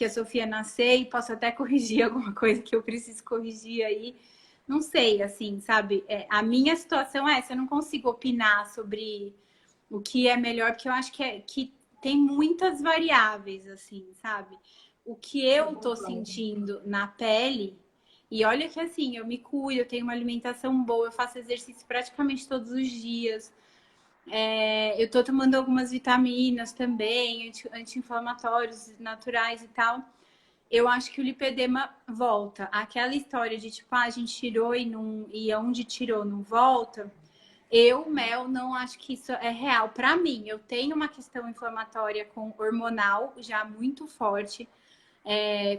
a Sofia nascer e posso até corrigir alguma coisa que eu preciso corrigir aí. Não sei, assim, sabe? A minha situação é essa, eu não consigo opinar sobre o que é melhor, porque eu acho que tem muitas variáveis, assim, sabe? O que Eu eu tô concordo. sentindo na pele, e olha que assim, eu me cuido, eu tenho uma alimentação boa, eu faço exercício praticamente todos os dias. Eu tô tomando algumas vitaminas também, anti-inflamatórios naturais e tal. Eu acho que o lipedema volta. Aquela história de tipo, a gente tirou e não, e onde tirou não volta. Eu, Mel, não acho que isso é real. Para mim, eu tenho uma questão inflamatória com hormonal já muito forte.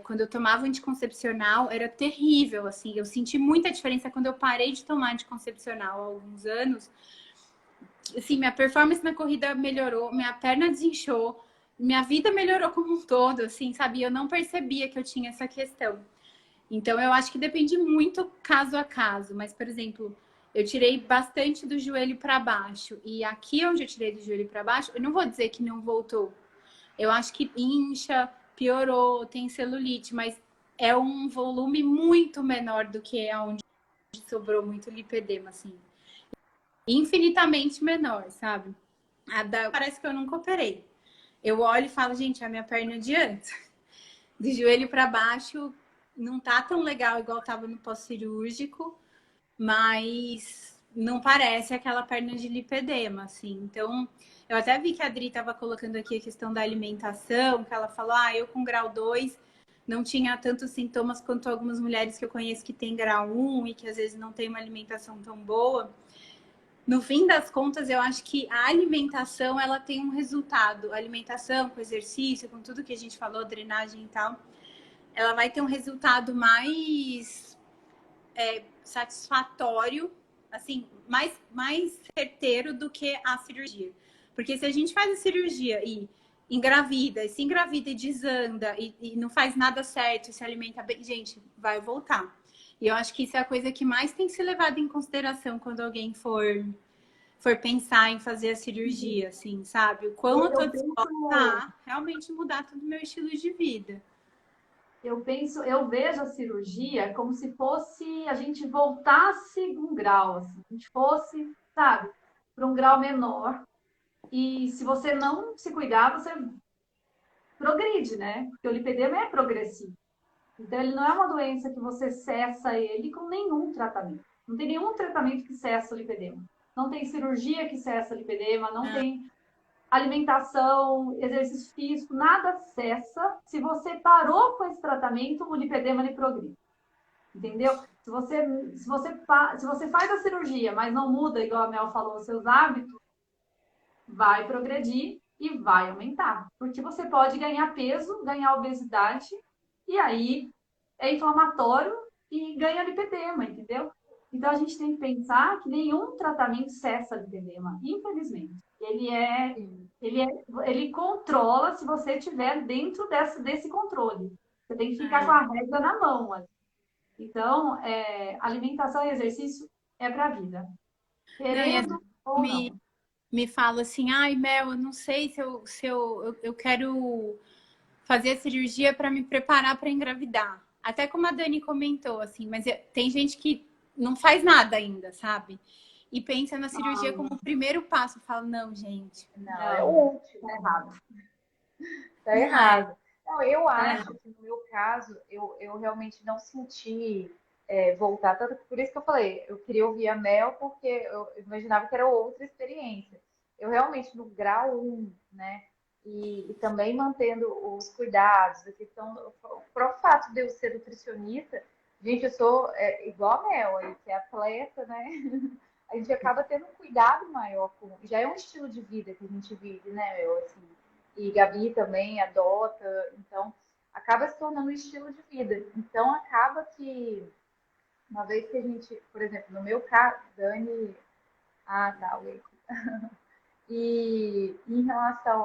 Quando eu tomava anticoncepcional, era terrível, assim. Eu senti muita diferença quando eu parei de tomar anticoncepcional há alguns anos. Assim, minha performance na corrida melhorou, minha perna desinchou, minha vida melhorou como um todo, assim, sabe? Eu não percebia que eu tinha essa questão. Então, eu acho que depende muito caso a caso. Mas, por exemplo, eu tirei bastante do joelho para baixo. E aqui onde eu tirei do joelho para baixo, eu não vou dizer que não voltou. Eu acho que incha, piorou, tem celulite, mas é um volume muito menor do que onde sobrou muito lipedema, assim. Infinitamente menor, sabe? Parece que eu nunca operei. Eu olho e falo, gente, a minha perna de antes. De joelho para baixo, não tá tão legal igual tava no pós-cirúrgico, mas não parece aquela perna de lipedema, assim. Então, eu até vi que a Adri estava colocando aqui a questão da alimentação, que ela falou, eu com grau 2 não tinha tantos sintomas quanto algumas mulheres que eu conheço que têm grau 1 e que às vezes não tem uma alimentação tão boa. No fim das contas, eu acho que a alimentação, ela tem um resultado. A alimentação, com exercício, com tudo que a gente falou, drenagem e tal, ela vai ter um resultado mais satisfatório, assim, mais certeiro do que a cirurgia. Porque se a gente faz a cirurgia e engravida, e se engravida e desanda, e não faz nada certo, e se alimenta bem, gente, vai voltar. E eu acho que isso é a coisa que mais tem que ser levada em consideração quando alguém for pensar em fazer a cirurgia, assim, sabe? O quão eu tô Eu disposta penso, a realmente mudar todo o meu estilo de vida. eu vejo a cirurgia como se fosse a gente voltasse um grau, assim, a gente fosse, sabe, para um grau menor. E se você não se cuidar, você progride, né? Porque o lipedema é progressivo. Então, ele não é uma doença que você cessa ele com nenhum tratamento. Não tem nenhum tratamento que cessa o lipedema. Não tem cirurgia que cessa o lipedema, não tem alimentação, exercício físico, nada cessa. Se você parou com esse tratamento, o lipedema ele progride. Entendeu? Se você faz a cirurgia, mas não muda, igual a Mel falou, os seus hábitos, vai progredir e vai aumentar. Porque você pode ganhar peso, ganhar obesidade, e aí é inflamatório e ganha lipedema, entendeu? Então a gente tem que pensar que nenhum tratamento cessa lipedema, infelizmente. Ele controla se você estiver dentro desse controle. Você tem que ficar com a régua na mão. Assim. Então, alimentação e exercício é para a vida. Querendo ou não. Me fala assim, ai, Mel, eu não sei se eu quero fazer a cirurgia para me preparar para engravidar. Até como a Dani comentou, assim, mas tem gente que não faz nada ainda, sabe? E pensa na cirurgia como o primeiro passo. Fala, não, gente. Não, é o último. Tá errado. Tá errado. Não, eu acho que no meu caso, eu realmente não senti voltar. Tanto que por isso que eu falei, eu queria ouvir a Mel, porque eu imaginava que era outra experiência. Eu realmente, no grau 1, né? E também mantendo os cuidados, a questão, o próprio fato de eu ser nutricionista, gente, eu sou igual a Mel, aí, que é atleta, né? A gente acaba tendo um cuidado maior com. Já é um estilo de vida que a gente vive, né, Mel? Assim, e Gabi também adota, então acaba se tornando um estilo de vida. Então acaba que, uma vez que a gente, por exemplo, no meu caso, Dani. Ah, tá, Wake. E em relação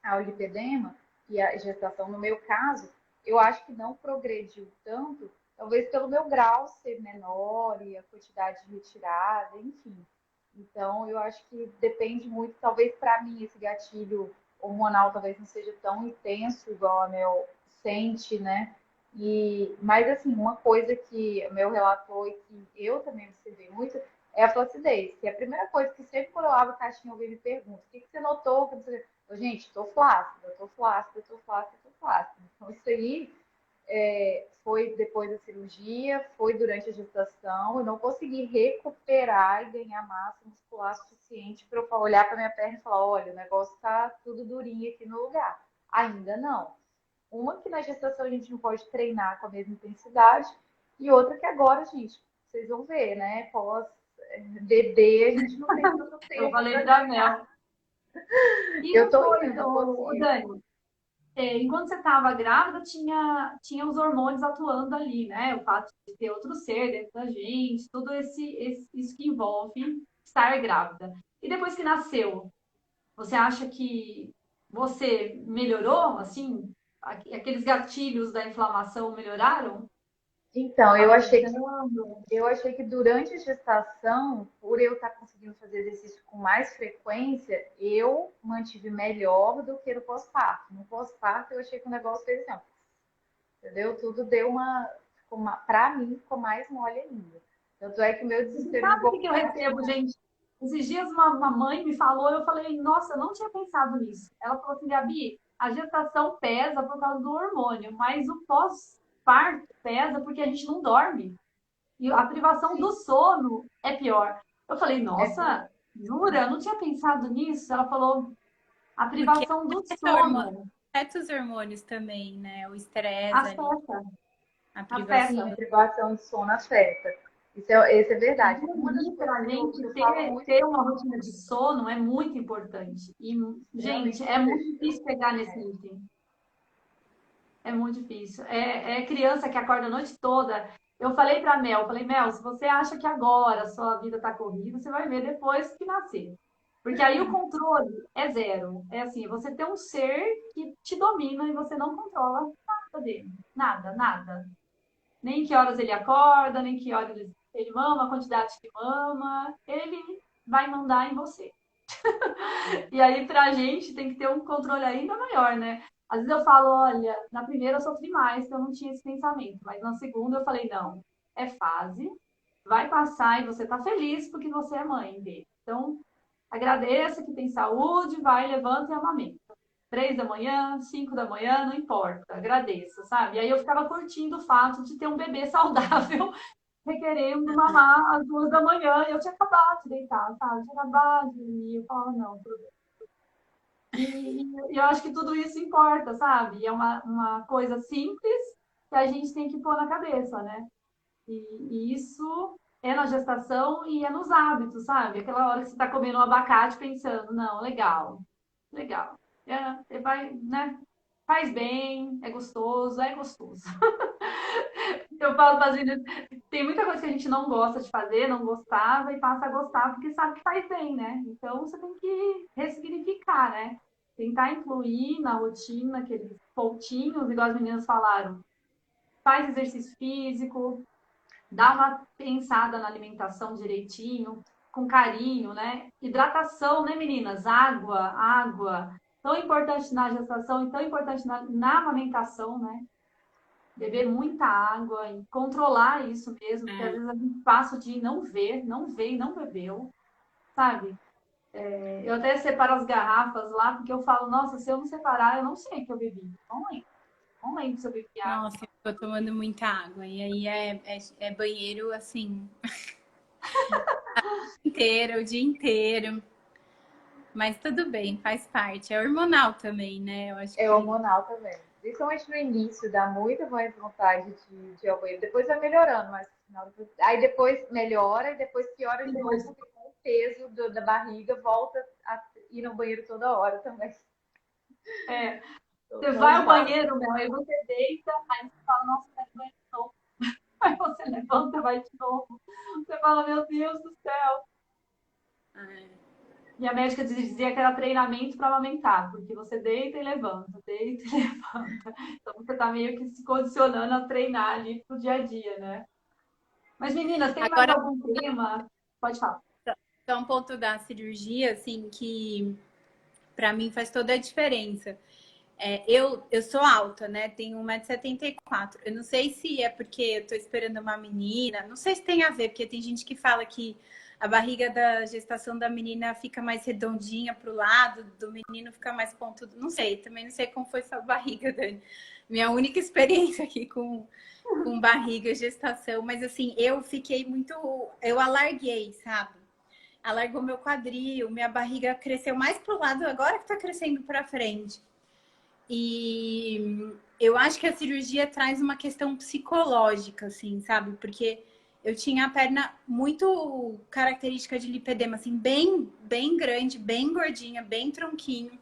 ao lipedema e a gestação, no meu caso, eu acho que não progrediu tanto, talvez pelo meu grau ser menor e a quantidade de retirada, enfim. Então, eu acho que depende muito, talvez para mim esse gatilho hormonal talvez não seja tão intenso igual a Mel sente, né? Mas assim, uma coisa que a Mel relatou e que eu também observei muito é a flacidez, que é a primeira coisa que sempre quando eu abro a caixinha alguém me pergunta, o que você notou? Gente, estou flácida, estou flácida, estou flácida, estou flácida. Então, isso aí foi depois da cirurgia, foi durante a gestação, eu não consegui recuperar e ganhar massa muscular suficiente para eu olhar para minha perna e falar, olha, o negócio está tudo durinho aqui no lugar. Ainda não. Uma que na gestação a gente não pode treinar com a mesma intensidade, e outra que agora, gente, vocês vão ver, né? Pós-bebê, a gente não tem tanto tempo. Eu falei para Mel. E eu tô depois, indo, Dani, enquanto você estava grávida, tinha os hormônios atuando ali, né? O fato de ter outro ser dentro da gente, tudo isso que envolve estar grávida. E depois que nasceu, você acha que você melhorou, assim? Aqueles gatilhos da inflamação melhoraram? Então, Tava pensando. eu achei que durante a gestação, por eu estar conseguindo fazer exercício com mais frequência, eu mantive melhor do que no pós-parto. No pós-parto, eu achei que o negócio fez assim, ó, entendeu? Tudo deu para mim, ficou mais mole ainda. Tanto é que o meu desespero de Sabe o que eu recebo, gente? Esses dias uma mãe me falou, eu falei, nossa, eu não tinha pensado nisso. Ela falou assim, Gabi, a gestação pesa por causa do hormônio, mas o pós-parto pesa porque a gente não dorme. E a privação do sono é pior. Eu falei, nossa, jura? Eu não tinha pensado nisso. Ela falou, a privação do sono. Afeta os hormônios também, né? O estresse Afeta. a privação. Sim, a privação de sono afeta. Isso é verdade. Uma das coisas a gente ter uma rotina de sono é muito importante. E, gente, é muito difícil pegar nesse item. É muito difícil. É criança que acorda a noite toda. Eu falei para Mel, se você acha que agora a sua vida está corrida, você vai ver depois que nascer. Porque aí o controle é zero. É assim, você tem um ser que te domina e você não controla nada dele. Nada, nada. Nem que horas ele acorda, nem que horas ele mama, a quantidade que mama. Ele vai mandar em você. E aí, pra gente, tem que ter um controle ainda maior, né? Às vezes eu falo, olha, na primeira eu sofri mais, porque eu não tinha esse pensamento. Mas na segunda eu falei, não, é fase, vai passar e você tá feliz porque você é mãe dele. Então, agradeça que tem saúde, vai, levanta e amamenta. 3 da manhã, 5 da manhã, não importa, agradeça, sabe? E aí eu ficava curtindo o fato de ter um bebê saudável requerendo mamar às 2 da manhã. Eu tinha acabado de deitar, sabe? Eu tinha acabado de dormir. Eu falava, não, tudo bem. E eu acho que tudo isso importa, sabe? É uma coisa simples que a gente tem que pôr na cabeça, né? E isso é na gestação e é nos hábitos, sabe? Aquela hora que você está comendo um abacate pensando, não, legal, legal. Vai, né? Faz bem, é gostoso, é gostoso. Eu falo para as meninas, tem muita coisa que a gente não gosta de fazer, não gostava e passa a gostar porque sabe que faz bem, né? Então você tem que ressignificar, né? Tentar incluir na rotina aqueles pontinhos, igual as meninas falaram. Faz exercício físico, dá uma pensada na alimentação direitinho, com carinho, né? Hidratação, né, meninas? Água, água. Tão importante na gestação e tão importante na amamentação, né? Beber muita água e controlar isso mesmo, porque às É. vezes a gente passa o dia e não vê, não vê e não bebeu, sabe? Eu até separo as garrafas lá, porque eu falo, nossa, se eu não separar, eu não sei que eu bebi. Não lembro. Não lembro se eu bebi água. Nossa, eu tô tomando muita água. E aí é banheiro assim, inteiro, o dia inteiro. Mas tudo bem, faz parte. É hormonal também, né? Eu acho É que. hormonal também. Principalmente no início, dá muita mais vontade de ir ao banheiro. Depois vai melhorando, mas no final, aí depois melhora e depois piora de novo, Depois, porque com o peso da barriga volta a ir no banheiro toda hora também. é, você vai Todos ao nós. banheiro, meu, aí você deita, aí você fala, nossa, quero banheiro de novo. Aí você levanta, vai de novo. Você fala, meu Deus do céu. E a médica dizia que era treinamento para amamentar, porque você deita e levanta, deita e levanta. Então você está meio que se condicionando a treinar ali pro dia a dia, né? Mas meninas, tem mais Agora, algum tema? Pode falar. só um ponto da cirurgia, assim, que pra mim faz toda a diferença. Eu sou alta, né? Tenho 1,74 m. Eu não sei se é porque eu tô esperando uma menina. Não sei se tem a ver, porque tem gente que fala que a barriga da gestação da menina fica mais redondinha pro lado, do menino fica mais pontudo. Não sei, também não sei como foi sua barriga, Dani. Minha única experiência aqui com barriga, gestação. Mas assim, eu fiquei muito. Eu alarguei, sabe? Alargou meu quadril, minha barriga cresceu mais pro lado, agora que tá crescendo pra frente. E eu acho que a cirurgia traz uma questão psicológica, assim, sabe? Porque eu tinha a perna muito característica de lipedema, assim, bem grande, bem gordinha, bem tronquinho.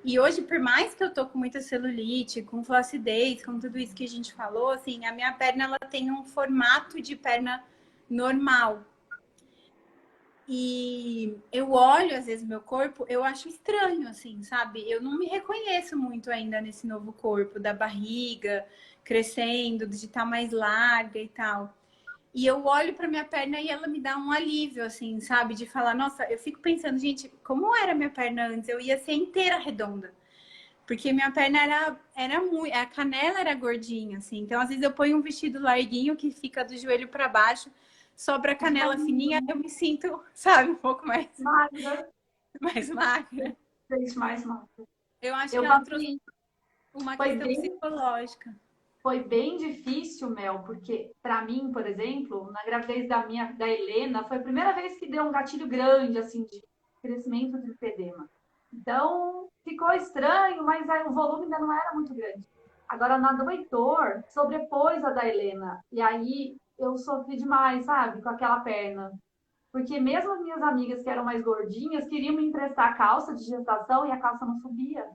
E hoje, por mais que eu tô com muita celulite, com flacidez, com tudo isso que a gente falou, assim, a minha perna, ela tem um formato de perna normal. E eu olho, às vezes, meu corpo, eu acho estranho, assim, sabe? Eu não me reconheço muito ainda nesse novo corpo, da barriga crescendo, de estar mais larga e tal. E eu olho para minha perna e ela me dá um alívio, assim, sabe? De falar, nossa, eu fico pensando, gente, como era minha perna antes? Eu ia ser inteira redonda. Porque minha perna era muito. A canela era gordinha, assim. Então, às vezes, eu ponho um vestido larguinho que fica do joelho para baixo, sobra a Fica canela lindo, fininha, né? eu me sinto, sabe, um pouco mais, Magra, mais magra. fez mais magra. Eu acho que Eu ela trouxe passei, uma foi questão bem psicológica. Foi bem difícil, Mel, porque para mim, por exemplo, na gravidez da Helena, foi a primeira vez que deu um gatilho grande assim de crescimento de lipedema. Então, ficou estranho, mas aí o volume ainda não era muito grande. Agora, na do Heitor, sobrepôs a da Helena. E aí eu sofri demais, sabe, com aquela perna. Porque mesmo as minhas amigas que eram mais gordinhas queriam me emprestar a calça de gestação e a calça não subia.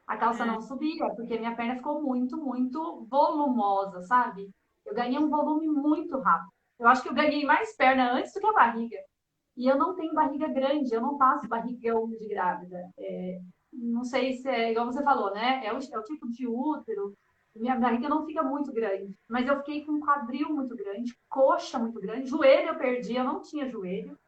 A calça É, não subia, porque minha perna ficou muito, muito volumosa, sabe? Eu ganhei um volume muito rápido. Eu acho que eu ganhei mais perna antes do que a barriga. E eu não tenho barriga grande, eu não passo barrigão de grávida. Não sei se é igual você falou, né? É o tipo de útero. Minha barriga não fica muito grande, mas eu fiquei com um quadril muito grande, coxa muito grande, joelho eu perdi, eu não tinha joelho.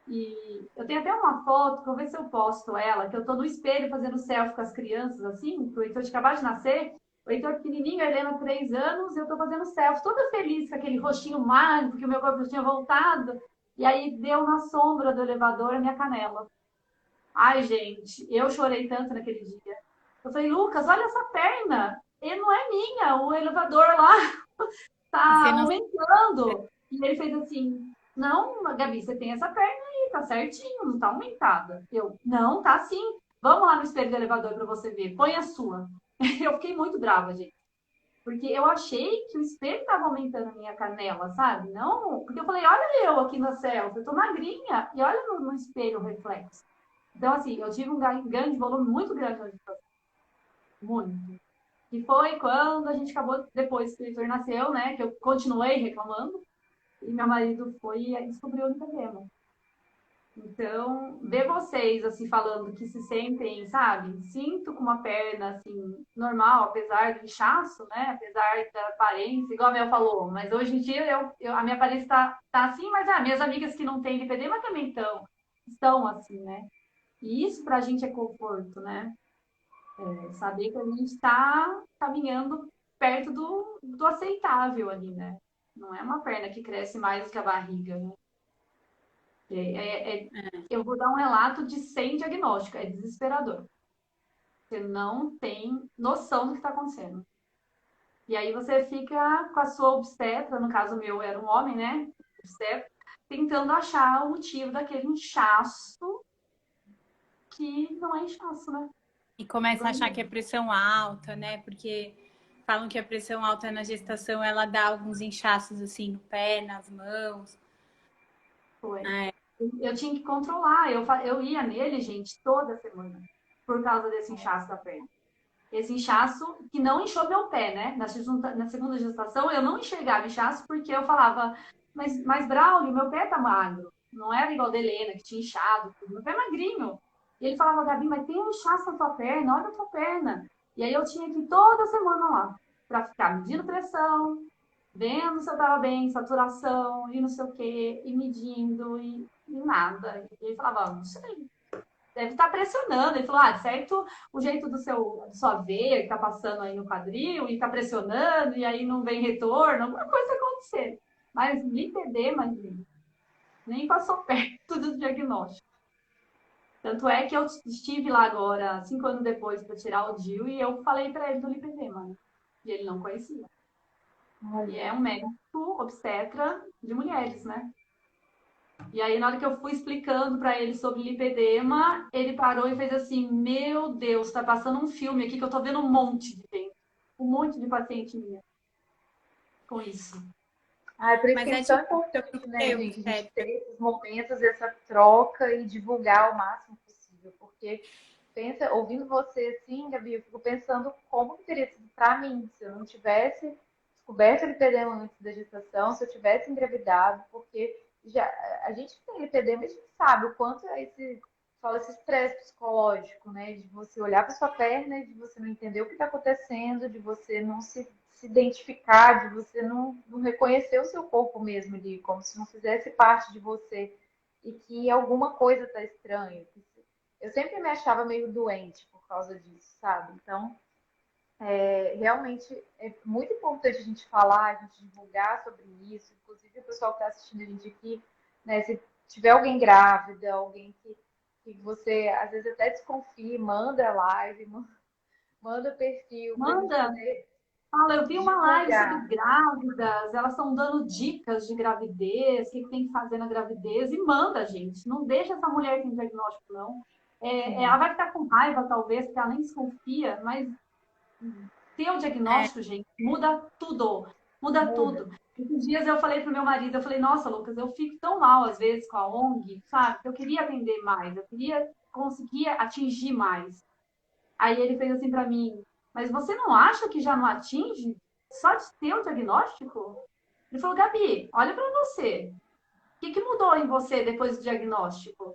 E eu tenho até uma foto, que eu vou ver se eu posto ela, que eu tô no espelho fazendo selfie com as crianças, assim, que o Heitor tinha acabado de nascer. O Heitor pequenininho, a Helena 3 anos, e eu tô fazendo selfie, toda feliz com aquele rostinho mágico, que o meu corpo tinha voltado. E aí deu na sombra do elevador a minha canela. Ai, gente, eu chorei tanto naquele dia. Eu falei, Lucas, olha essa perna. E não é minha, o elevador lá Você tá não. aumentando. E ele fez assim, não, Gabi, você tem essa perna aí, tá certinho, não tá aumentada. Eu, não, tá sim. Vamos lá no espelho do elevador para você ver. Põe a sua. Eu fiquei muito brava, gente. Porque eu achei que o espelho estava aumentando a minha canela, sabe? Não, porque eu falei, olha eu aqui na selfie, eu tô magrinha, e olha no espelho o reflexo. Então, assim, eu tive um ganho de volume muito grande na gestação. Muito. E foi quando a gente acabou, depois que o Heitor nasceu, né? Que eu continuei reclamando, e meu marido foi e descobriu o linfedema. Então, ver vocês assim falando que se sentem, sabe? Sinto com uma perna assim normal, apesar do inchaço, né? Apesar da aparência, igual a Mel falou. Mas hoje em dia a minha aparência tá assim, mas minhas amigas que não têm lipedema também estão assim, né? E isso pra gente é conforto, né? Saber que a gente está caminhando perto do aceitável ali, né? Não é uma perna que cresce mais do que a barriga, né? Eu vou dar um relato de sem diagnóstico, é desesperador. Você não tem noção do que está acontecendo. E aí você fica com a sua obstetra, no caso meu era um homem, né? Obstetra, tentando achar o motivo daquele inchaço que não é inchaço, né? E começa a achar que é pressão alta, né? Porque falam que a pressão alta na gestação ela dá alguns inchaços assim no pé, nas mãos. Foi. É. Eu tinha que controlar. Eu ia nele, gente, toda semana, por causa desse inchaço da perna. Esse inchaço que não inchou meu pé, né? Na segunda gestação, eu não enxergava inchaço porque eu falava, mas Braulio, meu pé tá magro. Não era igual a da Helena, que tinha inchado, tudo. Meu pé é magrinho. E ele falava, Gabi, mas tem um inchaço na tua perna, olha a tua perna. E aí eu tinha que ir toda semana lá, para ficar medindo pressão, vendo se eu tava bem, saturação, e não sei o quê, e medindo, e nada. E ele falava, não sei, deve estar pressionando. Ele falou, certo o jeito da sua veia que tá passando aí no quadril e tá pressionando e aí não vem retorno, alguma coisa acontecer. Mas lipedema, gente, nem passou perto do diagnóstico. Tanto é que eu estive lá agora, 5 anos depois, para tirar o DIU e eu falei para ele do lipedema, né? E ele não conhecia. E é um médico obstetra de mulheres, né? E aí, na hora que eu fui explicando para ele sobre lipedema, ele parou e fez assim: Meu Deus, tá passando um filme aqui que eu tô vendo um monte de gente, um monte de paciente minha com isso. Ah, é por isso que Mas é é tão tipo, importante, né, eu, gente, a gente ter esses momentos, essa troca e divulgar o máximo possível. Porque pensa, ouvindo você assim, Gabi, eu fico pensando como que teria sido para mim se eu não tivesse descoberto o lipedema antes da gestação, se eu tivesse engravidado, porque já a gente que tem lipedema, a gente sabe o quanto é esse estresse psicológico, né? De você olhar para sua perna, de você não entender o que está acontecendo, de você não se identificar, de você não reconhecer o seu corpo mesmo ali, como se não fizesse parte de você e que alguma coisa está estranha. Eu sempre me achava meio doente por causa disso, sabe? Então, realmente é muito importante a gente falar, a gente divulgar sobre isso. Inclusive, o pessoal que está assistindo a gente aqui, né? Se tiver alguém grávida, alguém que você às vezes até desconfie, manda a live, manda o perfil para a gente Manda, poder fala, eu vi uma live sobre divulgar. grávidas, elas estão dando dicas de gravidez, o que tem que fazer na gravidez, e manda, gente. Não deixa essa mulher sem diagnóstico, não. Ela vai ficar com raiva, talvez, porque ela nem desconfia, mas ter o é, diagnóstico, gente, muda tudo. Muda Muda. tudo. Esses dias eu falei pro meu marido, eu falei, nossa, Lucas, eu fico tão mal às vezes com a ONG, sabe? Eu queria atender mais, eu queria conseguir atingir mais. Aí ele fez assim para mim, mas você não acha que já não atinge só de ter o diagnóstico? Ele falou, Gabi, olha para você. O que mudou em você depois do diagnóstico?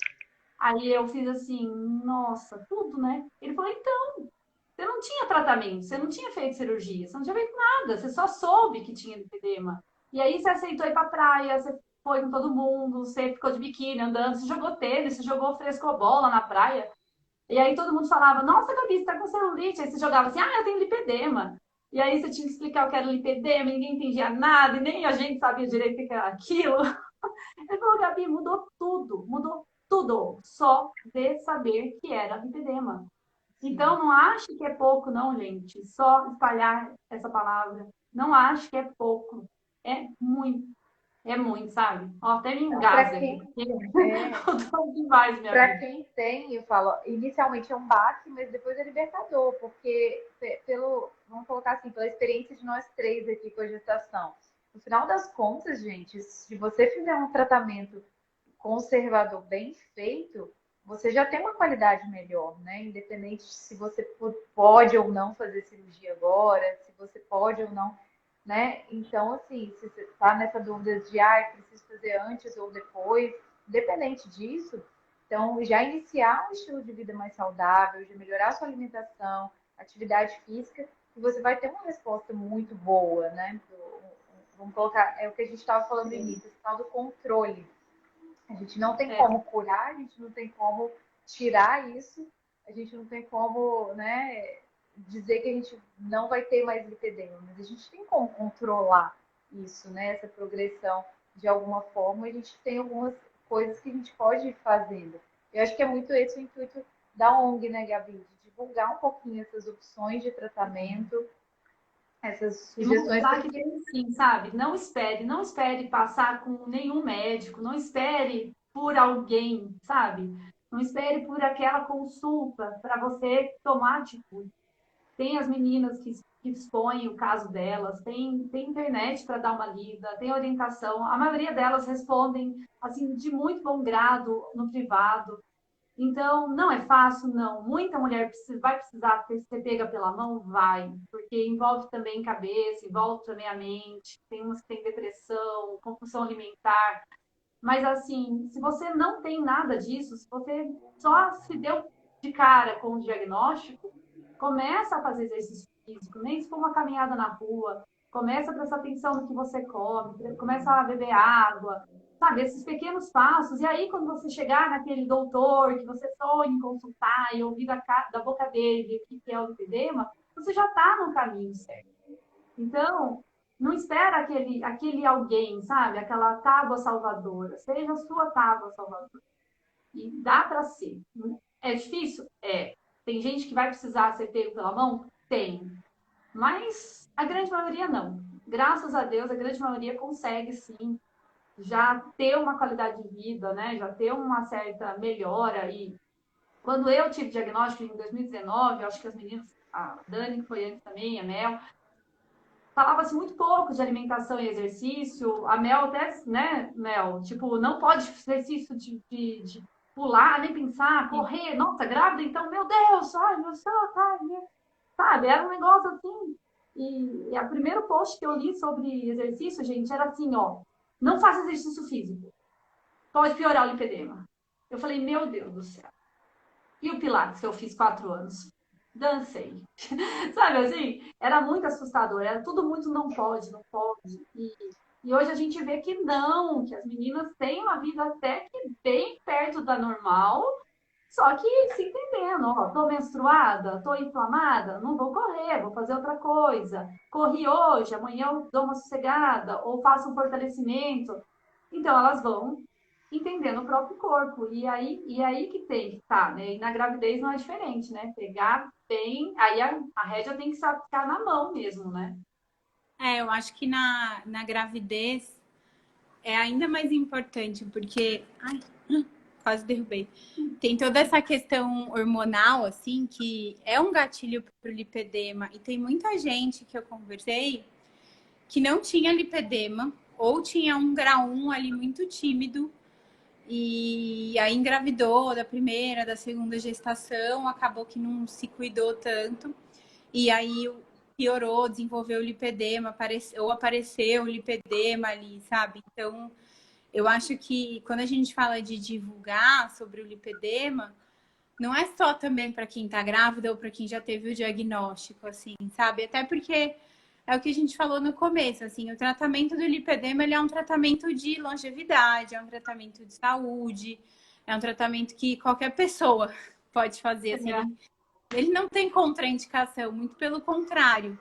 Aí eu fiz assim, nossa, tudo, né? Ele falou, então, você não tinha tratamento, você não tinha feito cirurgia, você não tinha feito nada, você só soube que tinha lipedema. E aí você aceitou ir pra praia, você foi com todo mundo, você ficou de biquíni andando, você jogou tênis, você jogou frescobola na praia. E aí todo mundo falava, nossa, Gabi, você tá com celulite. Aí você jogava assim, eu tenho lipedema. E aí você tinha que explicar o que era lipedema, ninguém entendia nada, e nem a gente sabia direito o que era aquilo. Ele falou, Gabi, mudou tudo, só de saber que era lipedema. Então, não ache que é pouco, não, gente. Só espalhar essa palavra. Não ache que é pouco. é muito, sabe? Ó, até me Para engasga aqui, quem, porque é, eu tô demais minha para vida. quem tem, eu falo, inicialmente é um baque, mas depois é libertador, porque vamos colocar assim, pela experiência de nós três aqui com a gestação. No final das contas, gente, se você fizer um tratamento conservador bem feito, você já tem uma qualidade melhor, né? Independente se você pode ou não fazer cirurgia agora, se você pode ou não, né? Então, assim, se você está nessa dúvida de, preciso fazer antes ou depois, independente disso, então já iniciar um estilo de vida mais saudável, já melhorar a sua alimentação, atividade física, e você vai ter uma resposta muito boa, né? Vamos colocar, é o que a gente estava falando no início, esse tal do controle. A gente não tem como curar, a gente não tem como tirar isso, a gente não tem como, né, dizer que a gente não vai ter mais lipedema, mas a gente tem como controlar isso, né, essa progressão de alguma forma, a gente tem algumas coisas que a gente pode ir fazendo. Eu acho que é muito esse o intuito da ONG, né, Gabi? De divulgar um pouquinho essas opções de tratamento, essas E sugestões, mostrar que porque tem sim, sabe? Não espere passar com nenhum médico, não espere por alguém, sabe? Não espere por aquela consulta para você tomar atitude. Tem as meninas que expõem o caso delas, tem internet para dar uma lida, tem orientação. A maioria delas respondem assim de muito bom grado no privado. Então, não é fácil, não. Muita mulher vai precisar ser pega pela mão? Vai, porque envolve também cabeça, envolve também a mente, tem umas que tem depressão, compulsão alimentar. Mas, assim, se você não tem nada disso, se você só se deu de cara com o diagnóstico, começa a fazer exercício físico, nem se for uma caminhada na rua, começa a prestar atenção no que você come, começa a beber água, sabe, esses pequenos passos. E aí, quando você chegar naquele doutor que você sonha em consultar e ouvir da boca dele o que é o lipedema, você já está no caminho certo. Então, não espera aquele alguém, sabe, aquela tábua salvadora, seja a sua tábua salvadora. E dá para ser. É difícil? É. Tem gente que vai precisar ser pego pela mão? Tem. Mas a grande maioria não. Graças a Deus, a grande maioria consegue sim já ter uma qualidade de vida, né? Já ter uma certa melhora. E quando eu tive diagnóstico em 2019, eu acho que as meninas, a Dani, que foi antes também, a Mel, falava-se muito pouco de alimentação e exercício. A Mel até, né, Mel, tipo, não pode exercício de pular, nem pensar, correr. Nossa, grávida, então, meu Deus, ai, meu Deus, ai, sabe? Era um negócio assim. E o primeiro post que eu li sobre exercício, gente, era assim, ó, não faça exercício físico, pode piorar o lipedema. Eu falei, meu Deus do céu. E o Pilates, que eu fiz 4 anos? Dancei. Sabe assim? Era muito assustador. Era tudo muito não pode, não pode. E hoje a gente vê que não, que as meninas têm uma vida até que bem perto da normal, só que se entendendo, ó, tô menstruada, tô inflamada, não vou correr, vou fazer outra coisa. Corri hoje, amanhã eu dou uma sossegada, ou faço um fortalecimento. Então elas vão entendendo o próprio corpo. E aí que tem que estar, né? E na gravidez não é diferente, né? Pegar bem, aí a rédea tem que ficar na mão mesmo, né? Eu acho que na gravidez é ainda mais importante, porque. Ai, quase derrubei. Tem toda essa questão hormonal, assim, que é um gatilho para o lipedema. E tem muita gente que eu conversei que não tinha lipedema, ou tinha um grau 1 ali muito tímido, e aí engravidou da primeira, da segunda gestação, acabou que não se cuidou tanto, e aí piorou, desenvolveu lipedema, apareceu lipedema ali, sabe? Então, eu acho que quando a gente fala de divulgar sobre o lipedema, não é só também para quem está grávida ou para quem já teve o diagnóstico, assim, sabe? Até porque é o que a gente falou no começo, assim, o tratamento do lipedema, ele é um tratamento de longevidade, é um tratamento de saúde, é um tratamento que qualquer pessoa pode fazer, assim, ele não tem contraindicação, muito pelo contrário.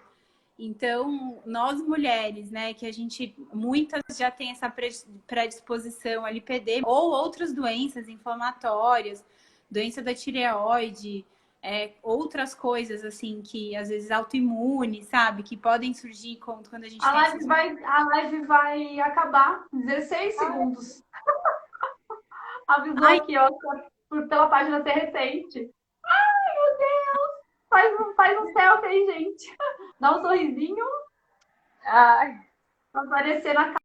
Então, nós mulheres, né, que a gente, muitas já tem essa predisposição a lipedema ou outras doenças inflamatórias, doença da tireoide, outras coisas, assim, que às vezes autoimune, sabe? Que podem surgir quando a gente A tem a live vai acabar. 16 segundos. Avisou Ai, aqui, ó, pela página Terretente. Ai, meu Deus! Faz um selfie aí, gente. Dá um sorrisinho. Ai. Pra aparecer na